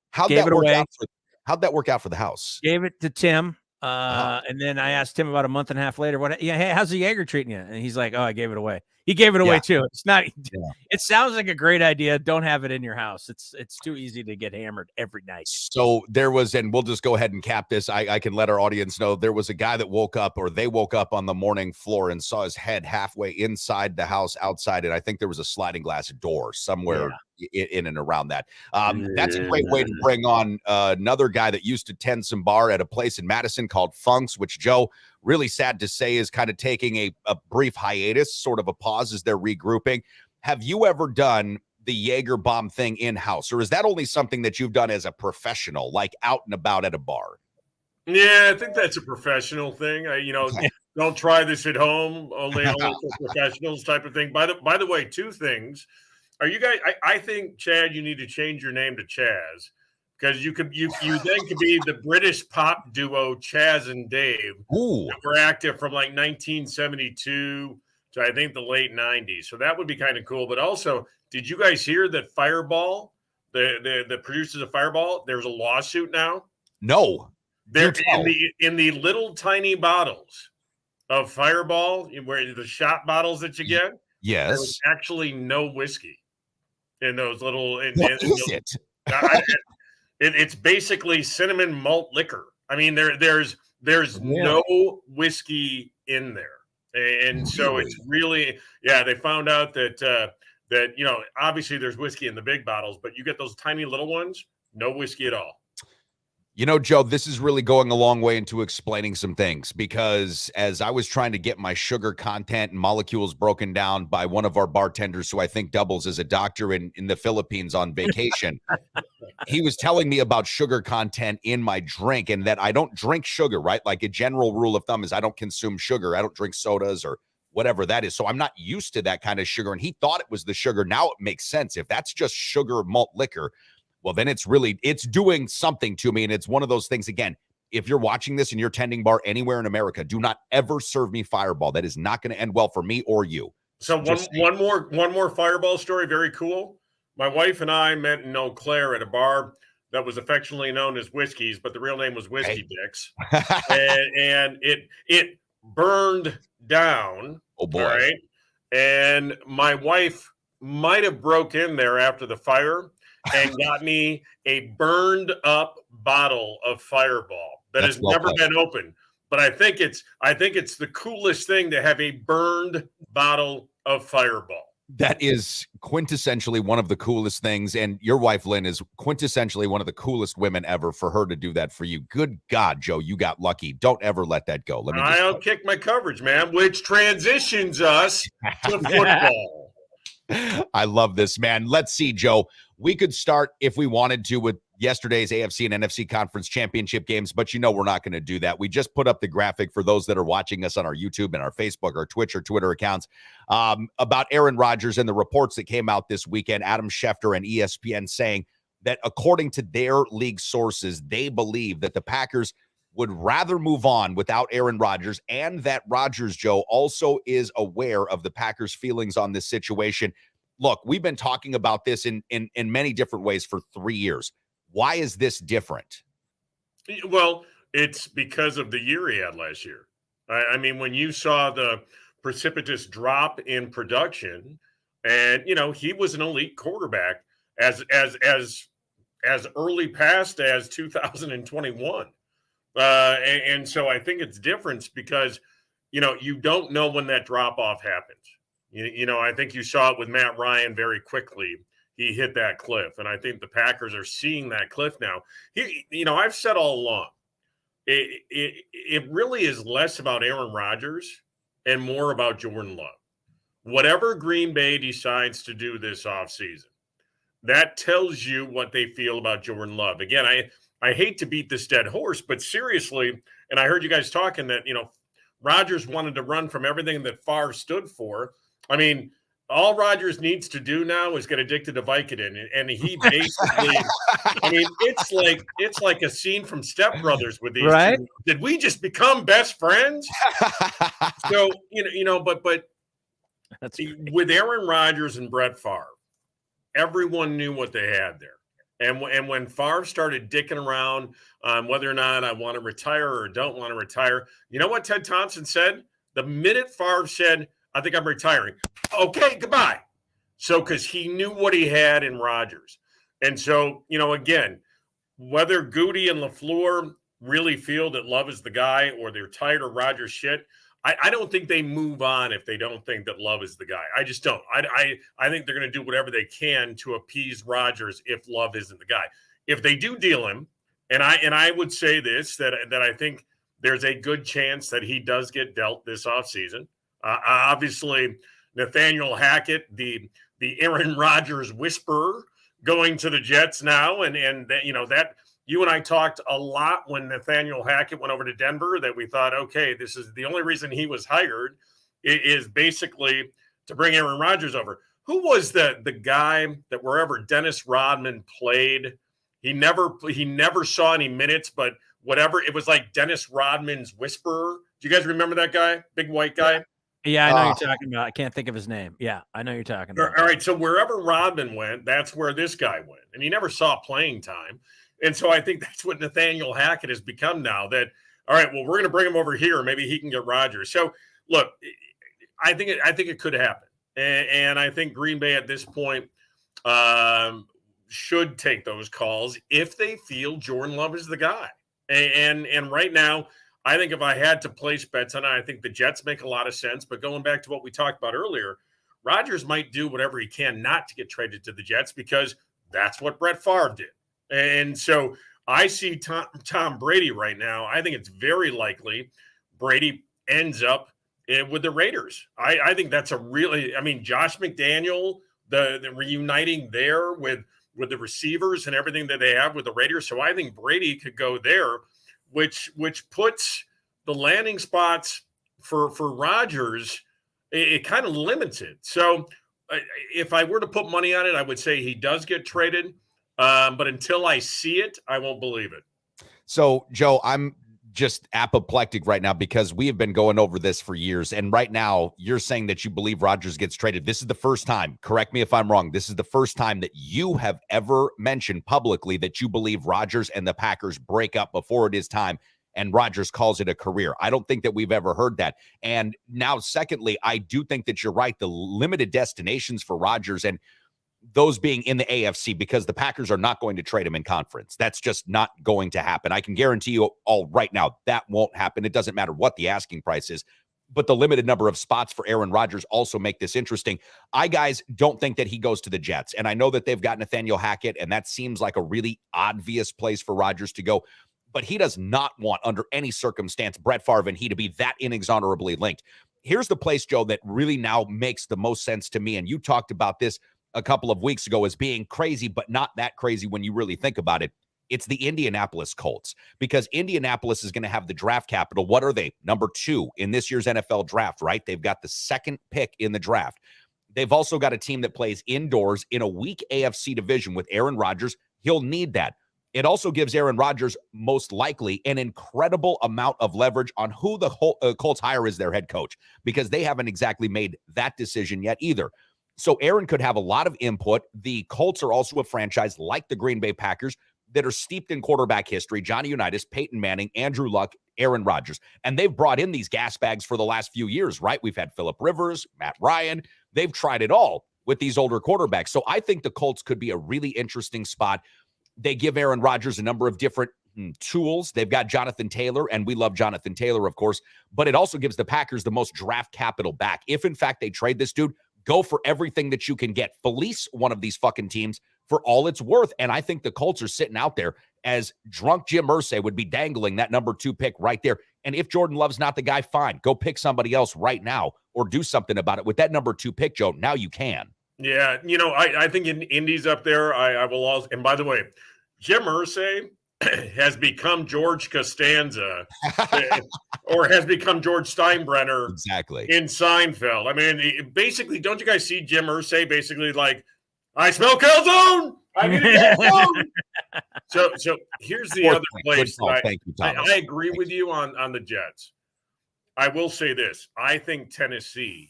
How'd that work out for the house? Gave it to Tim. And then I asked him about a month and a half later, hey, how's the Jaeger treating you? And he's like, oh, I gave it away. He gave it away too. It's not, it sounds like a great idea. Don't have it in your house. It's too easy to get hammered every night. So there was, and we'll just go ahead and cap this. I can let our audience know there was a guy that woke up, or they woke up on the morning floor and saw his head halfway inside the house outside. And I think there was a sliding glass door somewhere in and around that. That's a great way to bring on another guy that used to tend some bar at a place in Madison called Funk's, which Joe, really sad to say, is kind of taking a brief hiatus, sort of a pause as they're regrouping. Have you ever done the Jaeger bomb thing in-house, or is that only something that you've done as a professional, like out and about at a bar? Yeah, I think that's a professional thing. Don't try this at home, only for professionals type of thing. By the way, two things. Are you guys? I think, Chad, you need to change your name to Chaz, because you then could be the British pop duo Chaz and Dave. Ooh. That were active from like 1972 to I think the late 90s. So that would be kind of cool. But also, did you guys hear that Fireball, the producers of Fireball, there's a lawsuit now? No. They're in the little tiny bottles of Fireball, where the shot bottles that you get. Yes. There's actually no whiskey in those little. What is it? It's basically cinnamon malt liquor. I mean, there's no whiskey in there, and so it's really they found out that obviously there's whiskey in the big bottles, but you get those tiny little ones, no whiskey at all. You know, Joe, this is really going a long way into explaining some things, because as I was trying to get my sugar content and molecules broken down by one of our bartenders, who I think doubles as a doctor in the Philippines on vacation, he was telling me about sugar content in my drink, and that I don't drink sugar, right? Like a general rule of thumb is I don't consume sugar. I don't drink sodas or whatever that is. So I'm not used to that kind of sugar. And he thought it was the sugar. Now it makes sense. If that's just sugar malt liquor, well, then it's doing something to me. And it's one of those things, again, if you're watching this and you're tending bar anywhere in America, do not ever serve me Fireball. That is not going to end well for me or you. So one more Fireball story, very cool. My wife and I met in Eau Claire at a bar that was affectionately known as Whiskey's, but the real name was Whiskey Dicks. and it burned down. Oh boy. Right? And my wife might have broke in there after the fire and got me a burned up bottle of Fireball that has never been opened. But I think it's the coolest thing to have a burned bottle of Fireball. That is quintessentially one of the coolest things. And your wife, Lynn, is quintessentially one of the coolest women ever. For her to do that for you, good God, Joe, you got lucky. Don't ever let that go. I'll kick my coverage, man, which transitions us to football. I love this, man. Let's see, Joe. We could start if we wanted to with yesterday's AFC and NFC Conference Championship games, but we're not going to do that. We just put up the graphic for those that are watching us on our YouTube and our Facebook or Twitch or Twitter accounts about Aaron Rodgers and the reports that came out this weekend. Adam Schefter and ESPN saying that according to their league sources, they believe that the Packers would rather move on without Aaron Rodgers, and that Rodgers, Joe, also is aware of the Packers' feelings on this situation. Look, we've been talking about this in many different ways for 3 years. Why is this different? Well, it's because of the year he had last year. I mean, when you saw the precipitous drop in production, and he was an elite quarterback as early past as 2021, and so I think it's different because you don't know when that drop off happens. I think you saw it with Matt Ryan very quickly. He hit that cliff, and I think the Packers are seeing that cliff now. I've said all along, it really is less about Aaron Rodgers and more about Jordan Love. Whatever Green Bay decides to do this offseason, that tells you what they feel about Jordan Love. Again, I hate to beat this dead horse, but seriously, and I heard you guys talking that, Rodgers wanted to run from everything that Favre stood for. I mean, all Rodgers needs to do now is get addicted to Vicodin, and he basically, I mean, it's like a scene from Step Brothers with these. Right? Two. Did we just become best friends? So but That's with Aaron Rodgers and Brett Favre, everyone knew what they had there. And when Favre started dicking around on whether or not I want to retire or don't want to retire, you know what Ted Thompson said? The minute Favre said, I think I'm retiring. Okay, goodbye. So, because he knew what he had in Rodgers. And so, again, whether Goody and LaFleur really feel that Love is the guy or they're tired of Rodgers shit, I don't think they move on if they don't think that Love is the guy. I just don't. I think they're going to do whatever they can to appease Rodgers if Love isn't the guy. If they do deal him, and I would say this, that I think there's a good chance that he does get dealt this offseason. Obviously, Nathaniel Hackett, the Aaron Rodgers whisperer, going to the Jets now, and that you and I talked a lot when Nathaniel Hackett went over to Denver that we thought, okay, this is the only reason he was hired is basically to bring Aaron Rodgers over. Who was the guy that wherever Dennis Rodman played, he never saw any minutes, but whatever, it was like Dennis Rodman's whisperer. Do you guys remember that guy? Big white guy? Yeah, I know you're talking about. I can't think of his name. Yeah, I know you're talking about. All right, so wherever Rodman went, that's where this guy went. And he never saw playing time. And so I think that's what Nathaniel Hackett has become now, that, all right, well, we're going to bring him over here. Maybe he can get Rodgers. So, look, I think it could happen. And I think Green Bay at this point should take those calls if they feel Jordan Love is the guy. And right now, I think if I had to place bets on it, I think the Jets make a lot of sense. But going back to what we talked about earlier, Rodgers might do whatever he can not to get traded to the Jets because that's what Brett Favre did. And so I see Tom Brady right now. I think it's very likely Brady ends up with the Raiders. I think that's Josh McDaniel, the reuniting there with the receivers and everything that they have with the Raiders. So I think Brady could go there, which puts the landing spots for Rodgers, it kind of limits it. So if I were to put money on it, I would say he does get traded. But until I see it, I won't believe it. So, Joe, I'm just apoplectic right now because we have been going over this for years. And right now, you're saying that you believe Rodgers gets traded. This is the first time, correct me if I'm wrong, this is the first time that you have ever mentioned publicly that you believe Rodgers and the Packers break up before it is time, and Rodgers calls it a career. I don't think that we've ever heard that. And now, secondly, I do think that you're right. The limited destinations for Rodgers, and those being in the AFC, because the Packers are not going to trade him in conference. That's just not going to happen. I can guarantee you all right now that won't happen. It doesn't matter what the asking price is. But the limited number of spots for Aaron Rodgers also make this interesting. I, guys, don't think that he goes to the Jets. And I know that they've got Nathaniel Hackett, and that seems like a really obvious place for Rodgers to go. But he does not want, under any circumstance, Brett Favre and he to be that inexorably linked. Here's the place, Joe, that really now makes the most sense to me. And you talked about this a couple of weeks ago as being crazy, but not that crazy when you really think about it. It's the Indianapolis Colts, because Indianapolis is going to have the draft capital. What are they? Number 2 in this year's NFL draft, right? They've got the second pick in the draft. They've also got a team that plays indoors in a weak AFC division with Aaron Rodgers. He'll need that. It also gives Aaron Rodgers, most likely, an incredible amount of leverage on who the Colts hire as their head coach, because they haven't exactly made that decision yet either. So Aaron could have a lot of input. The Colts are also a franchise like the Green Bay Packers that are steeped in quarterback history. Johnny Unitas, Peyton Manning, Andrew Luck, Aaron Rodgers. And they've brought in these gas bags for the last few years, right? We've had Phillip Rivers, Matt Ryan. They've tried it all with these older quarterbacks. So I think the Colts could be a really interesting spot. They give Aaron Rodgers a number of different tools. They've got Jonathan Taylor, and we love Jonathan Taylor, of course. But it also gives the Packers the most draft capital back. If, in fact, they trade this dude, go for everything that you can get. Fleece one of these fucking teams for all it's worth. And I think the Colts are sitting out there as drunk Jim Irsay would be dangling that number 2 pick right there. And if Jordan Love's not the guy, fine. Go pick somebody else right now or do something about it. With that number 2 pick, Joe, now you can. Yeah, I think in Indy's up there. I will also, and by the way, Jim Irsay has become George Costanza or has become George Steinbrenner exactly in Seinfeld. I mean, basically, don't you guys see Jim Irsay basically like, I smell calzone. I need a calzone. So here's the other place. Thank you, Thomas. I agree with you on the Jets. I will say this. I think Tennessee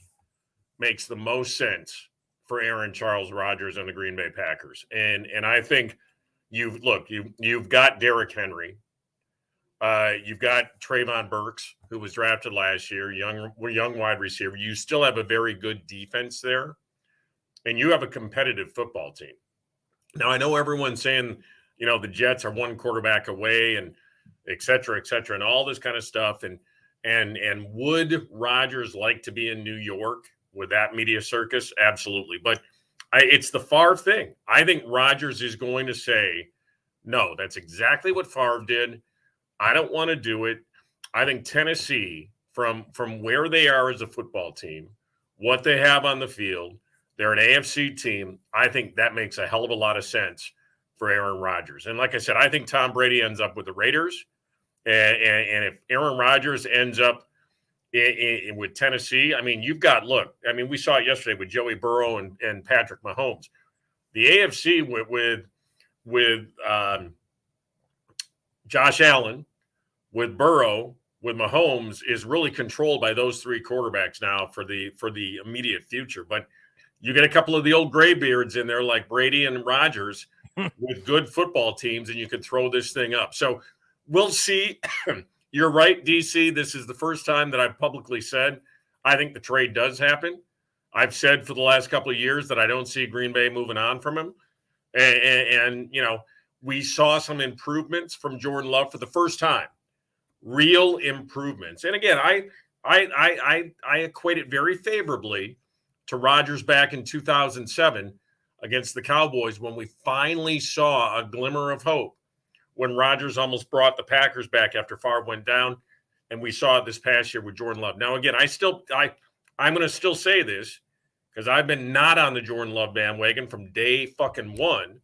makes the most sense for Aaron Charles Rodgers and the Green Bay Packers. And I think you've got Derrick Henry. You've got Trayvon Burks, who was drafted last year, young wide receiver. You still have a very good defense there, and you have a competitive football team. Now, I know everyone's saying, the Jets are one quarterback away, and et cetera, and all this kind of stuff. And would Rodgers like to be in New York with that media circus? Absolutely. But it's the Favre thing. I think Rodgers is going to say, no, that's exactly what Favre did. I don't want to do it. I think Tennessee, from where they are as a football team, what they have on the field, they're an AFC team. I think that makes a hell of a lot of sense for Aaron Rodgers. And like I said, I think Tom Brady ends up with the Raiders. And if Aaron Rodgers ends up with Tennessee, I mean, we saw it yesterday with Joey Burrow and Patrick Mahomes. The AFC with Josh Allen, with Burrow, with Mahomes is really controlled by those 3 quarterbacks now for the immediate future. But you get a couple of the old graybeards in there like Brady and Rodgers with good football teams, and you can throw this thing up. So we'll see. You're right, DC. This is the first time that I've publicly said I think the trade does happen. I've said for the last couple of years that I don't see Green Bay moving on from him. And we saw some improvements from Jordan Love for the first time, real improvements. And again, I equate it very favorably to Rodgers back in 2007 against the Cowboys when we finally saw a glimmer of hope, when Rodgers almost brought the Packers back after Favre went down, and we saw it this past year with Jordan Love. Now, again, I'm going to still say this because I've been not on the Jordan Love bandwagon from day fucking one,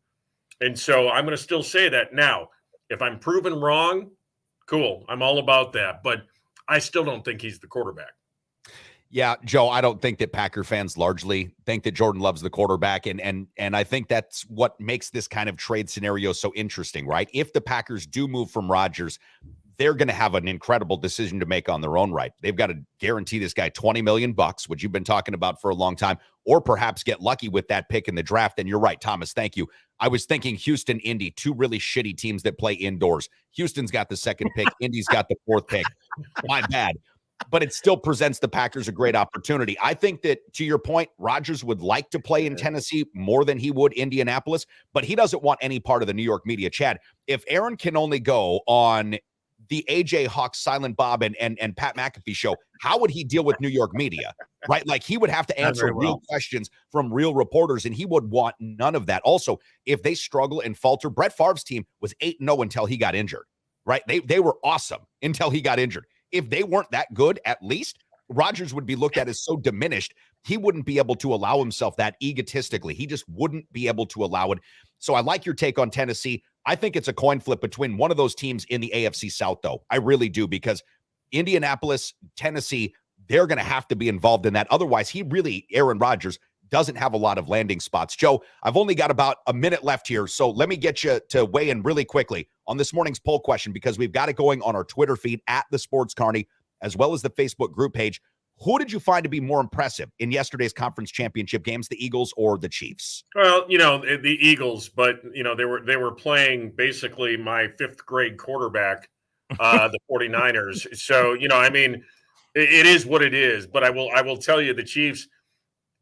and so I'm going to still say that. Now, if I'm proven wrong, cool, I'm all about that, but I still don't think he's the quarterback. Yeah, Joe, I don't think that Packer fans largely think that Jordan Love's the quarterback. And I think that's what makes this kind of trade scenario so interesting, right? If the Packers do move from Rodgers, they're going to have an incredible decision to make on their own right. They've got to guarantee this guy $20 million, which you've been talking about for a long time, or perhaps get lucky with that pick in the draft. And you're right, Thomas, thank you. I was thinking Houston, Indy, two really shitty teams that play indoors. Houston's got the second pick. Indy's got the fourth pick. My bad. But it still presents the Packers a great opportunity. I think that, to your point, Rodgers would like to play in Tennessee more than he would Indianapolis, but he doesn't want any part of the New York media. Chad, if Aaron can only go on the AJ Hawk, Silent Bob, and Pat McAfee show, how would he deal with New York media, right? Like, he would have to answer real questions from real reporters, and he would want none of that. Also, if they struggle and falter, Brett Favre's team was 8-0 until he got injured, right? They were awesome until he got injured. If they weren't that good, at least, Rodgers would be looked at as so diminished, he wouldn't be able to allow himself that egotistically. He just wouldn't be able to allow it. So I like your take on Tennessee. I think it's a coin flip between one of those teams in the AFC South, though. I really do, because Indianapolis, Tennessee, they're going to have to be involved in that. Otherwise, Aaron Rodgers, doesn't have a lot of landing spots. Joe, I've only got about a minute left here, so let me get you to weigh in really quickly on this morning's poll question, because we've got it going on our Twitter feed at the Sports Carney, as well as the Facebook group page. Who did you find to be more impressive in yesterday's conference championship games, the Eagles or the Chiefs? Well, the Eagles, but they were playing basically my fifth grade quarterback, the 49ers. So, it is what it is. But I will tell you, the Chiefs,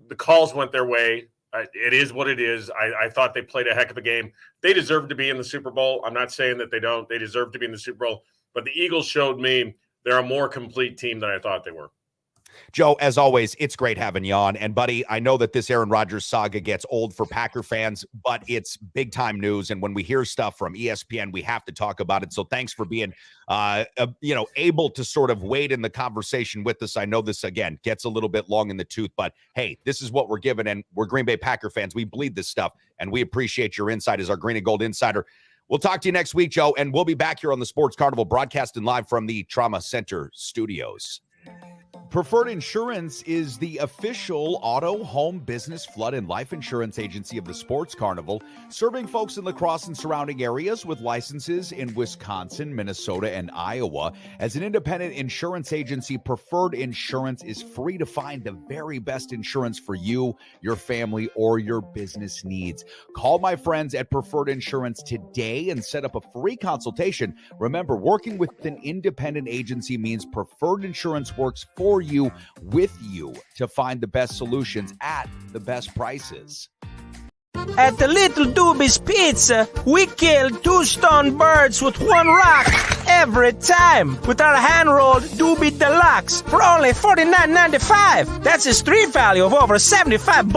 the calls went their way. It is what it is. I thought they played a heck of a game. They deserve to be in the Super Bowl. I'm not saying that they don't. They deserve to be in the Super Bowl. But the Eagles showed me they're a more complete team than I thought they were. Joe, as always, it's great having you on. And, buddy, I know that this Aaron Rodgers saga gets old for Packer fans, but it's big-time news. And when we hear stuff from ESPN, we have to talk about it. So thanks for being, able to sort of wade in the conversation with us. I know this, again, gets a little bit long in the tooth, but, hey, this is what we're given. And we're Green Bay Packer fans. We bleed this stuff, and we appreciate your insight as our Green and Gold insider. We'll talk to you next week, Joe, and we'll be back here on the Sports Carnival, broadcasting live from the Trauma Center studios. Preferred Insurance is the official auto, home, business, flood, and life insurance agency of the Sports Carnival, serving folks in La Crosse and surrounding areas with licenses in Wisconsin, Minnesota, and Iowa. As an independent insurance agency, Preferred Insurance is free to find the very best insurance for you, your family, or your business needs. Call my friends at Preferred Insurance today and set up a free consultation. Remember, working with an independent agency means Preferred Insurance works for you, with you, to find the best solutions at the best prices. At the Little Doobie's Pizza, we kill 2 stone birds with 1 rock every time with our hand-rolled Doobie Deluxe for only $49.95. That's a street value of over $75.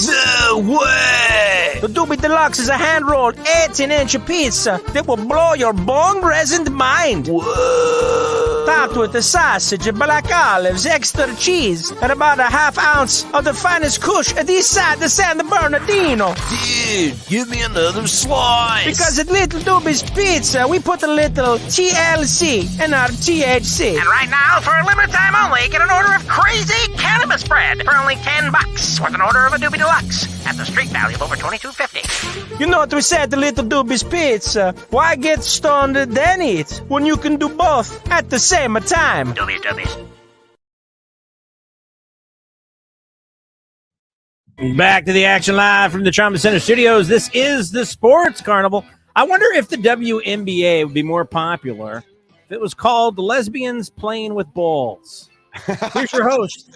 No way! The Doobie Deluxe is a hand-rolled 18-inch pizza that will blow your bone-resonant mind. Whoa! Topped with the sausage, black olives, extra cheese, and about a half ounce of the finest kush at east side of San Bernardino. Dude, give me another slice. Because at Little Doobie's Pizza, we put a little TLC in our THC. And right now, for a limited time only, get an order of crazy cannabis bread for only $10 with an order of a Doobie Deluxe at the street value of over $22.50. You know what we say at the Little Doobie's Pizza? Why get stoned then eat when you can do both at the same time? Doobies. Back to the action live from the Trauma Center studios. This is the Sports Carnival. I wonder if the WNBA would be more popular if it was called Lesbians Playing with Balls. Here's your host,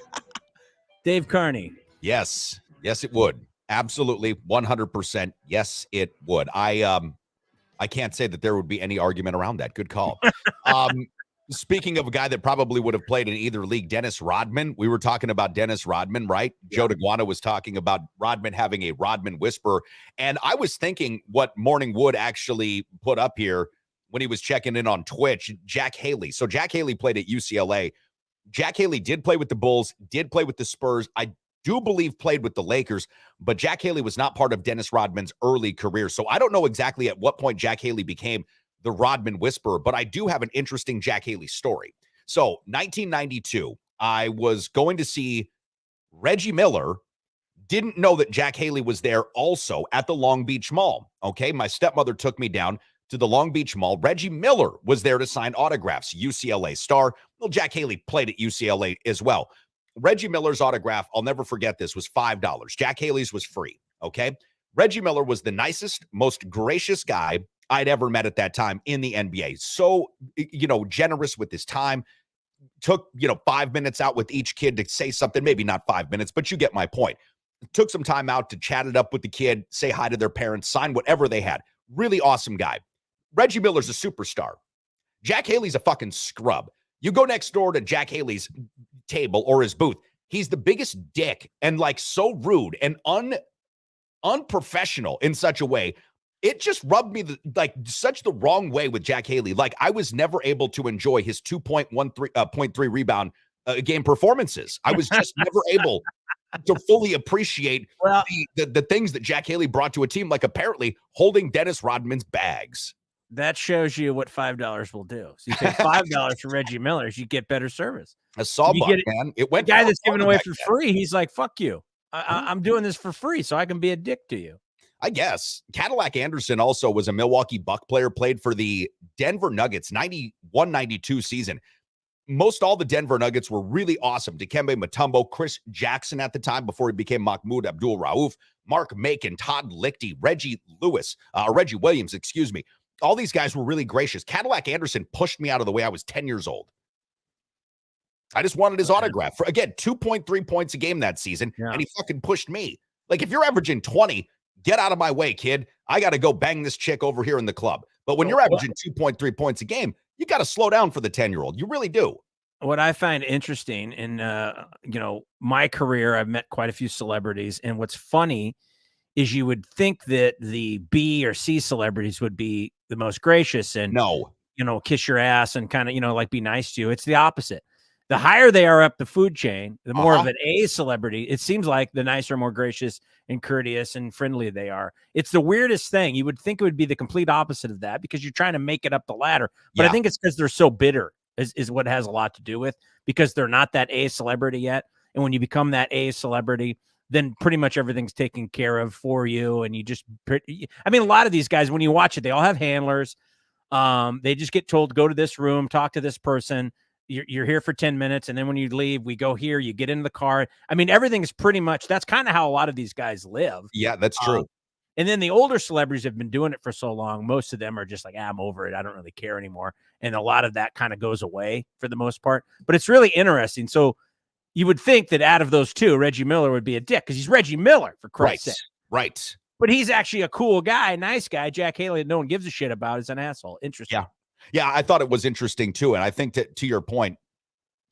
Dave Carney. Yes, it would. Absolutely, 100%. Yes, it would. I can't say that there would be any argument around that. Good call. Speaking of a guy that probably would have played in either league, Dennis Rodman. We were talking about Dennis Rodman, right? Yeah. Joe Daguanno was talking about Rodman having a Rodman whisperer. And I was thinking what Morning Wood actually put up here when he was checking in on Twitch, Jack Haley. So Jack Haley played at UCLA. Jack Haley did play with the Bulls, did play with the Spurs. I do believe played with the Lakers, but Jack Haley was not part of Dennis Rodman's early career. So I don't know exactly at what point Jack Haley became the Rodman whisperer, but I do have an interesting Jack Haley story. So 1992, I was going to see Reggie Miller. Didn't know that Jack Haley was there also at the Long Beach Mall. Okay. My stepmother took me down to the Long Beach Mall. Reggie Miller was there to sign autographs, UCLA star. Well, Jack Haley played at UCLA as well. Reggie Miller's autograph, I'll never forget this, was $5. Jack Haley's was free, okay? Reggie Miller was the nicest, most gracious guy I'd ever met at that time in the NBA. So, generous with his time. Took, 5 minutes out with each kid to say something. Maybe not 5 minutes, but you get my point. Took some time out to chat it up with the kid, say hi to their parents, sign whatever they had. Really awesome guy. Reggie Miller's a superstar. Jack Haley's a fucking scrub. You go next door to Jack Haley's table or his booth. He's the biggest dick and so rude and unprofessional in such a way. It just rubbed me such the wrong way with Jack Haley. I was never able to enjoy his 2.3 rebound game performances. I was just never able to fully appreciate the things that Jack Haley brought to a team, like apparently holding Dennis Rodman's bags. That shows you what $5 will do. So you pay $5 for Reggie Miller's, you get better service. A sawbuck, man. It went the guy that's giving away for free. He's like, fuck you. I'm doing this for free so I can be a dick to you. I guess. Cadillac Anderson also was a Milwaukee Buck player, played for the Denver Nuggets 91-92 season. Most all the Denver Nuggets were really awesome. Dikembe Mutombo, Chris Jackson at the time before he became Mahmoud Abdul-Rauf, Mark Macon, Todd Lichty, Reggie Williams, excuse me. All these guys were really gracious. Cadillac Anderson pushed me out of the way. I was 10 years old. I just wanted his autograph. For, again, 2.3 points a game that season, and he fucking pushed me. If you're averaging 20, get out of my way, kid. I got to go bang this chick over here in the club. But when you're averaging 2.3 points a game, you got to slow down for the 10-year-old. You really do. What I find interesting in, my career, I've met quite a few celebrities. And what's funny is you would think that the B or C celebrities would be the most gracious and, kiss your ass and kind of, be nice to you. It's the opposite. The higher they are up the food chain, the more of an A celebrity, it seems like the nicer, more gracious and courteous and friendly they are. It's the weirdest thing. You would think it would be the complete opposite of that because you're trying to make it up the ladder. But I think it's because they're so bitter is what has a lot to do with, because they're not that A celebrity yet. And when you become that A celebrity, then pretty much everything's taken care of for you. And you just, a lot of these guys, when you watch it, they all have handlers. They just get told, go to this room, talk to this person. You're here for 10 minutes. And then when you leave, we go here, you get into the car. Everything is pretty much, that's kind of how a lot of these guys live. Yeah, that's true. And then the older celebrities have been doing it for so long. Most of them are just like, I'm over it. I don't really care anymore. And a lot of that kind of goes away for the most part, but it's really interesting. So you would think that out of those two, Reggie Miller would be a dick because he's Reggie Miller, for Christ's sake. Right. But he's actually a cool guy, nice guy. Jack Haley, no one gives a shit about, is an asshole. Interesting. Yeah, I thought it was interesting too. And I think that, to your point,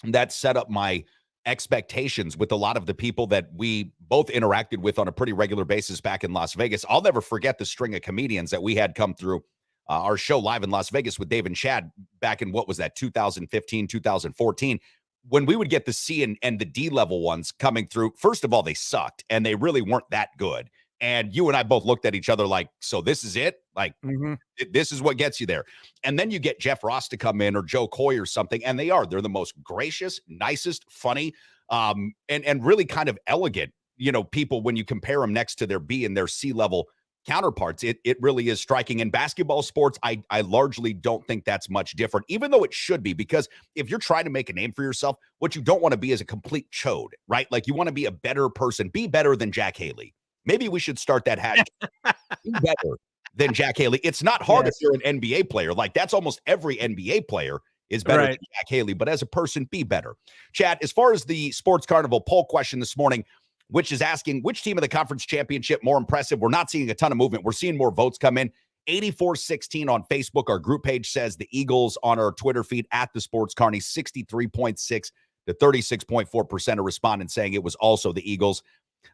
that set up my expectations with a lot of the people that we both interacted with on a pretty regular basis back in Las Vegas. I'll never forget the string of comedians that we had come through our show live in Las Vegas with Dave and Chad back in, 2015, 2014. When we would get the C and the D level ones coming through, first of all, they sucked and they really weren't that good. And you and I both looked at each other like, so this is it? This is what gets you there. And then you get Jeff Ross to come in or Joe Coy or something. And they're the most gracious, nicest, funny, and really kind of elegant, people when you compare them next to their B and their C level counterparts. It really is striking. In basketball sports, I largely don't think that's much different, even though it should be, because if you're trying to make a name for yourself, what you don't want to be is a complete chode, right? You want to be a better person, be better than Jack Haley. Maybe we should start that hashtag. Be better than Jack Haley. It's not hard if you're an NBA player. That's almost every NBA player is better than Jack Haley. But as a person, be better. Chad, as far as the Sports Carnival poll question this morning, which is asking which team of the conference championship more impressive, we're not seeing a ton of movement. We're seeing more votes come in. 84-16 on Facebook. Our group page says the Eagles. On our Twitter feed at the Sports Carney, 63.6 to 36.4% of respondents saying it was also the Eagles.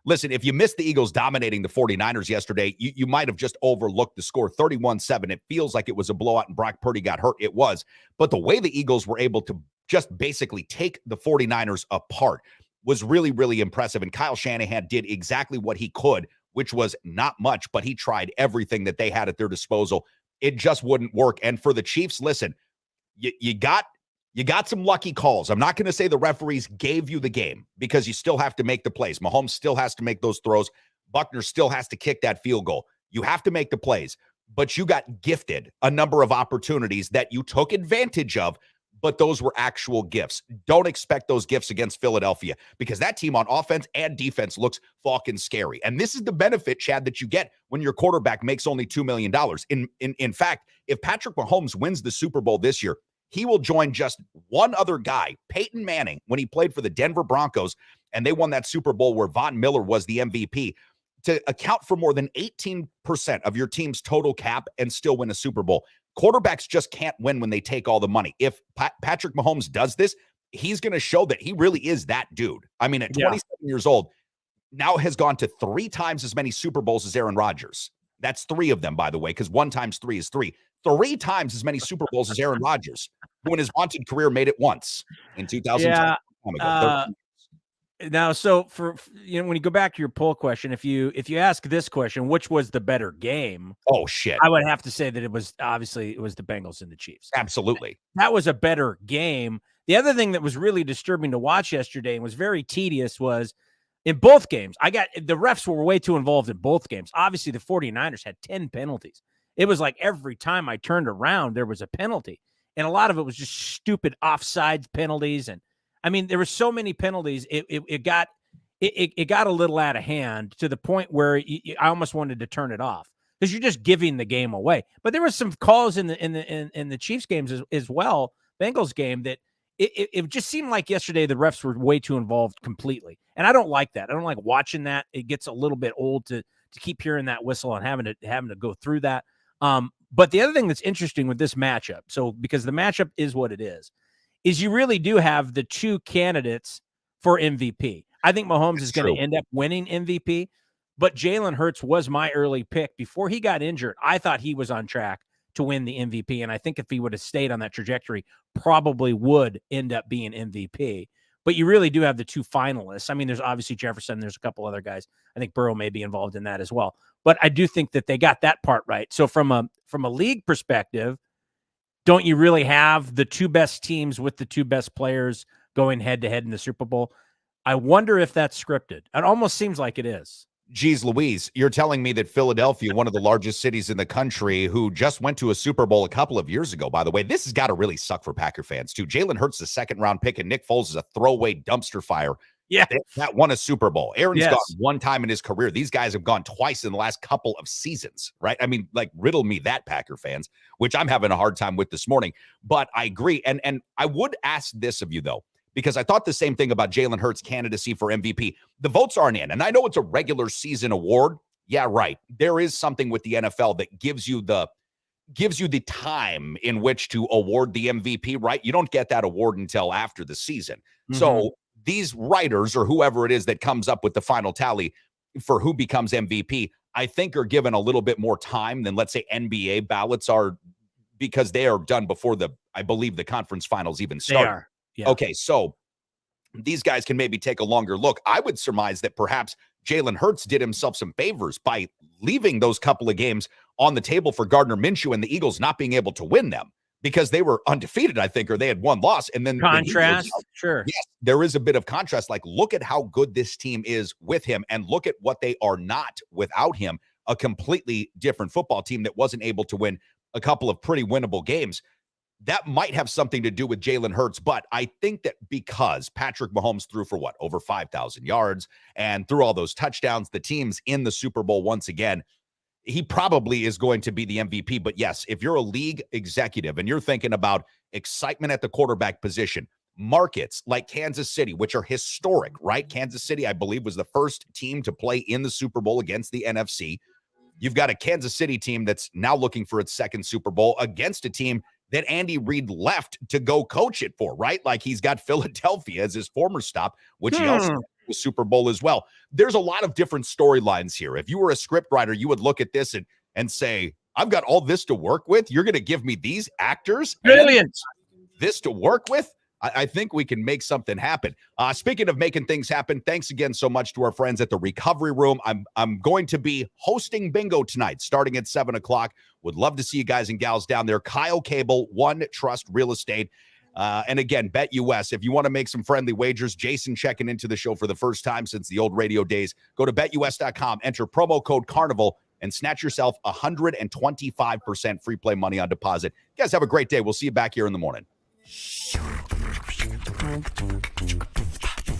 Listen, if you missed the Eagles dominating the 49ers yesterday, you might have just overlooked the score, 31-7. It feels like it was a blowout and Brock Purdy got hurt. It was. But the way the Eagles were able to just basically take the 49ers apart was really, really impressive. And Kyle Shanahan did exactly what he could, which was not much, but he tried everything that they had at their disposal. It just wouldn't work. And for the Chiefs, listen, you got some lucky calls. I'm not going to say the referees gave you the game because you still have to make the plays. Mahomes still has to make those throws. Buckner still has to kick that field goal. You have to make the plays. but you got gifted a number of opportunities that you took advantage of, but those were actual gifts. Don't expect those gifts against Philadelphia, because that team on offense and defense looks fucking scary. And this is the benefit, Chad, that you get when your quarterback makes only $2 million. In fact, if Patrick Mahomes wins the Super Bowl this year, he will join just one other guy, Peyton Manning, when he played for the Denver Broncos, and they won that Super Bowl where Von Miller was the MVP, to account for more than 18% of your team's total cap and still win a Super Bowl. Quarterbacks just can't win when they take all the money. If Patrick Mahomes does this, he's going to show that he really is that dude. I mean, at 27 years old, now has gone to 3 times as many Super Bowls as Aaron Rodgers. That's 3 of them, by the way, because 1 times 3 is 3. 3 times as many Super Bowls as Aaron Rodgers, who in his vaunted career made it once in 2010. Now, so for when you go back to your poll question, if you ask this question, which was the better game? Oh shit! I would have to say that it was the Bengals and the Chiefs. Absolutely, that was a better game. The other thing that was really disturbing to watch yesterday and was very tedious was in both games. The refs were way too involved in both games. Obviously, the 49ers had 10 penalties. It was like every time I turned around, there was a penalty, and a lot of it was just stupid offsides penalties. And I mean, there were so many penalties. It got a little out of hand to the point where I almost wanted to turn it off, because you're just giving the game away. But there were some calls in the Chiefs games as well, Bengals game, that it just seemed like yesterday the refs were way too involved completely, and I don't like that. I don't like watching that. It gets a little bit old to keep hearing that whistle and having to go through that. But the other thing that's interesting with this matchup, so because the matchup is what it is you really do have the 2 candidates for MVP. I think Mahomes is going to end up winning MVP, but Jalen Hurts was my early pick. Before he got injured, I thought he was on track to win the MVP, and I think if he would have stayed on that trajectory, probably would end up being MVP. But you really do have the 2 finalists. I mean, there's obviously Jefferson. There's a couple other guys. I think Burrow may be involved in that as well. But I do think that they got that part right. So from a league perspective, don't you really have the 2 best teams with the 2 best players going head-to-head in the Super Bowl? I wonder if that's scripted. It almost seems like it is. Geez Louise, you're telling me that Philadelphia, one of the largest cities in the country, who just went to a Super Bowl a couple of years ago, by the way, this has got to really suck for Packer fans, too. Jalen Hurts, the 2nd-round pick, and Nick Foles is a throwaway dumpster fire. Yeah. That won a Super Bowl. Aaron's gone 1 time in his career. These guys have gone twice in the last couple of seasons, right? I mean, like, riddle me that, Packer fans, which I'm having a hard time with this morning. But I agree. And I would ask this of you, though, because I thought the same thing about Jalen Hurts' candidacy for MVP. The votes aren't in. And I know it's a regular season award. Yeah, right. There is something with the NFL that gives you the time in which to award the MVP, right? You don't get that award until after the season. Mm-hmm. So these writers or whoever it is that comes up with the final tally for who becomes MVP, I think are given a little bit more time than, let's say, NBA ballots are, because they are done before I believe the conference finals even start. They are. Yeah. Okay, so these guys can maybe take a longer look. I would surmise that perhaps Jalen Hurts did himself some favors by leaving those couple of games on the table for Gardner Minshew and the Eagles not being able to win them, because they were undefeated, I think, or they had 1 loss. And then contrast, sure. Yes, there is a bit of contrast. Like, look at how good this team is with him, and look at what they are not without him. A completely different football team that wasn't able to win a couple of pretty winnable games. That might have something to do with Jalen Hurts, but I think that because Patrick Mahomes threw for over 5,000 yards and threw all those touchdowns, the team's in the Super Bowl once again. He probably is going to be the MVP. But yes, if you're a league executive and you're thinking about excitement at the quarterback position, markets like Kansas City, which are historic, right? Kansas City, I believe, was the first team to play in the Super Bowl against the NFC. You've got a Kansas City team that's now looking for its 2nd Super Bowl against a team that Andy Reid left to go coach it for, right? Like, he's got Philadelphia as his former stop, which he also the Super Bowl as well. There's a lot of different storylines here. If you were a script writer, you would look at this and say, I've got all this to work with. You're going to give me these actors? Brilliant. This to work with? I think we can make something happen. Speaking of making things happen, thanks again so much to our friends at the Recovery Room. I'm going to be hosting bingo tonight, starting at 7 o'clock. Would love to see you guys and gals down there. Kyle Cable, One Trust Real Estate. And again, BetUS. If you want to make some friendly wagers, Jason checking into the show for the first time since the old radio days, go to BetUS.com, enter promo code Carnival, and snatch yourself 125% free play money on deposit. You guys have a great day. We'll see you back here in the morning.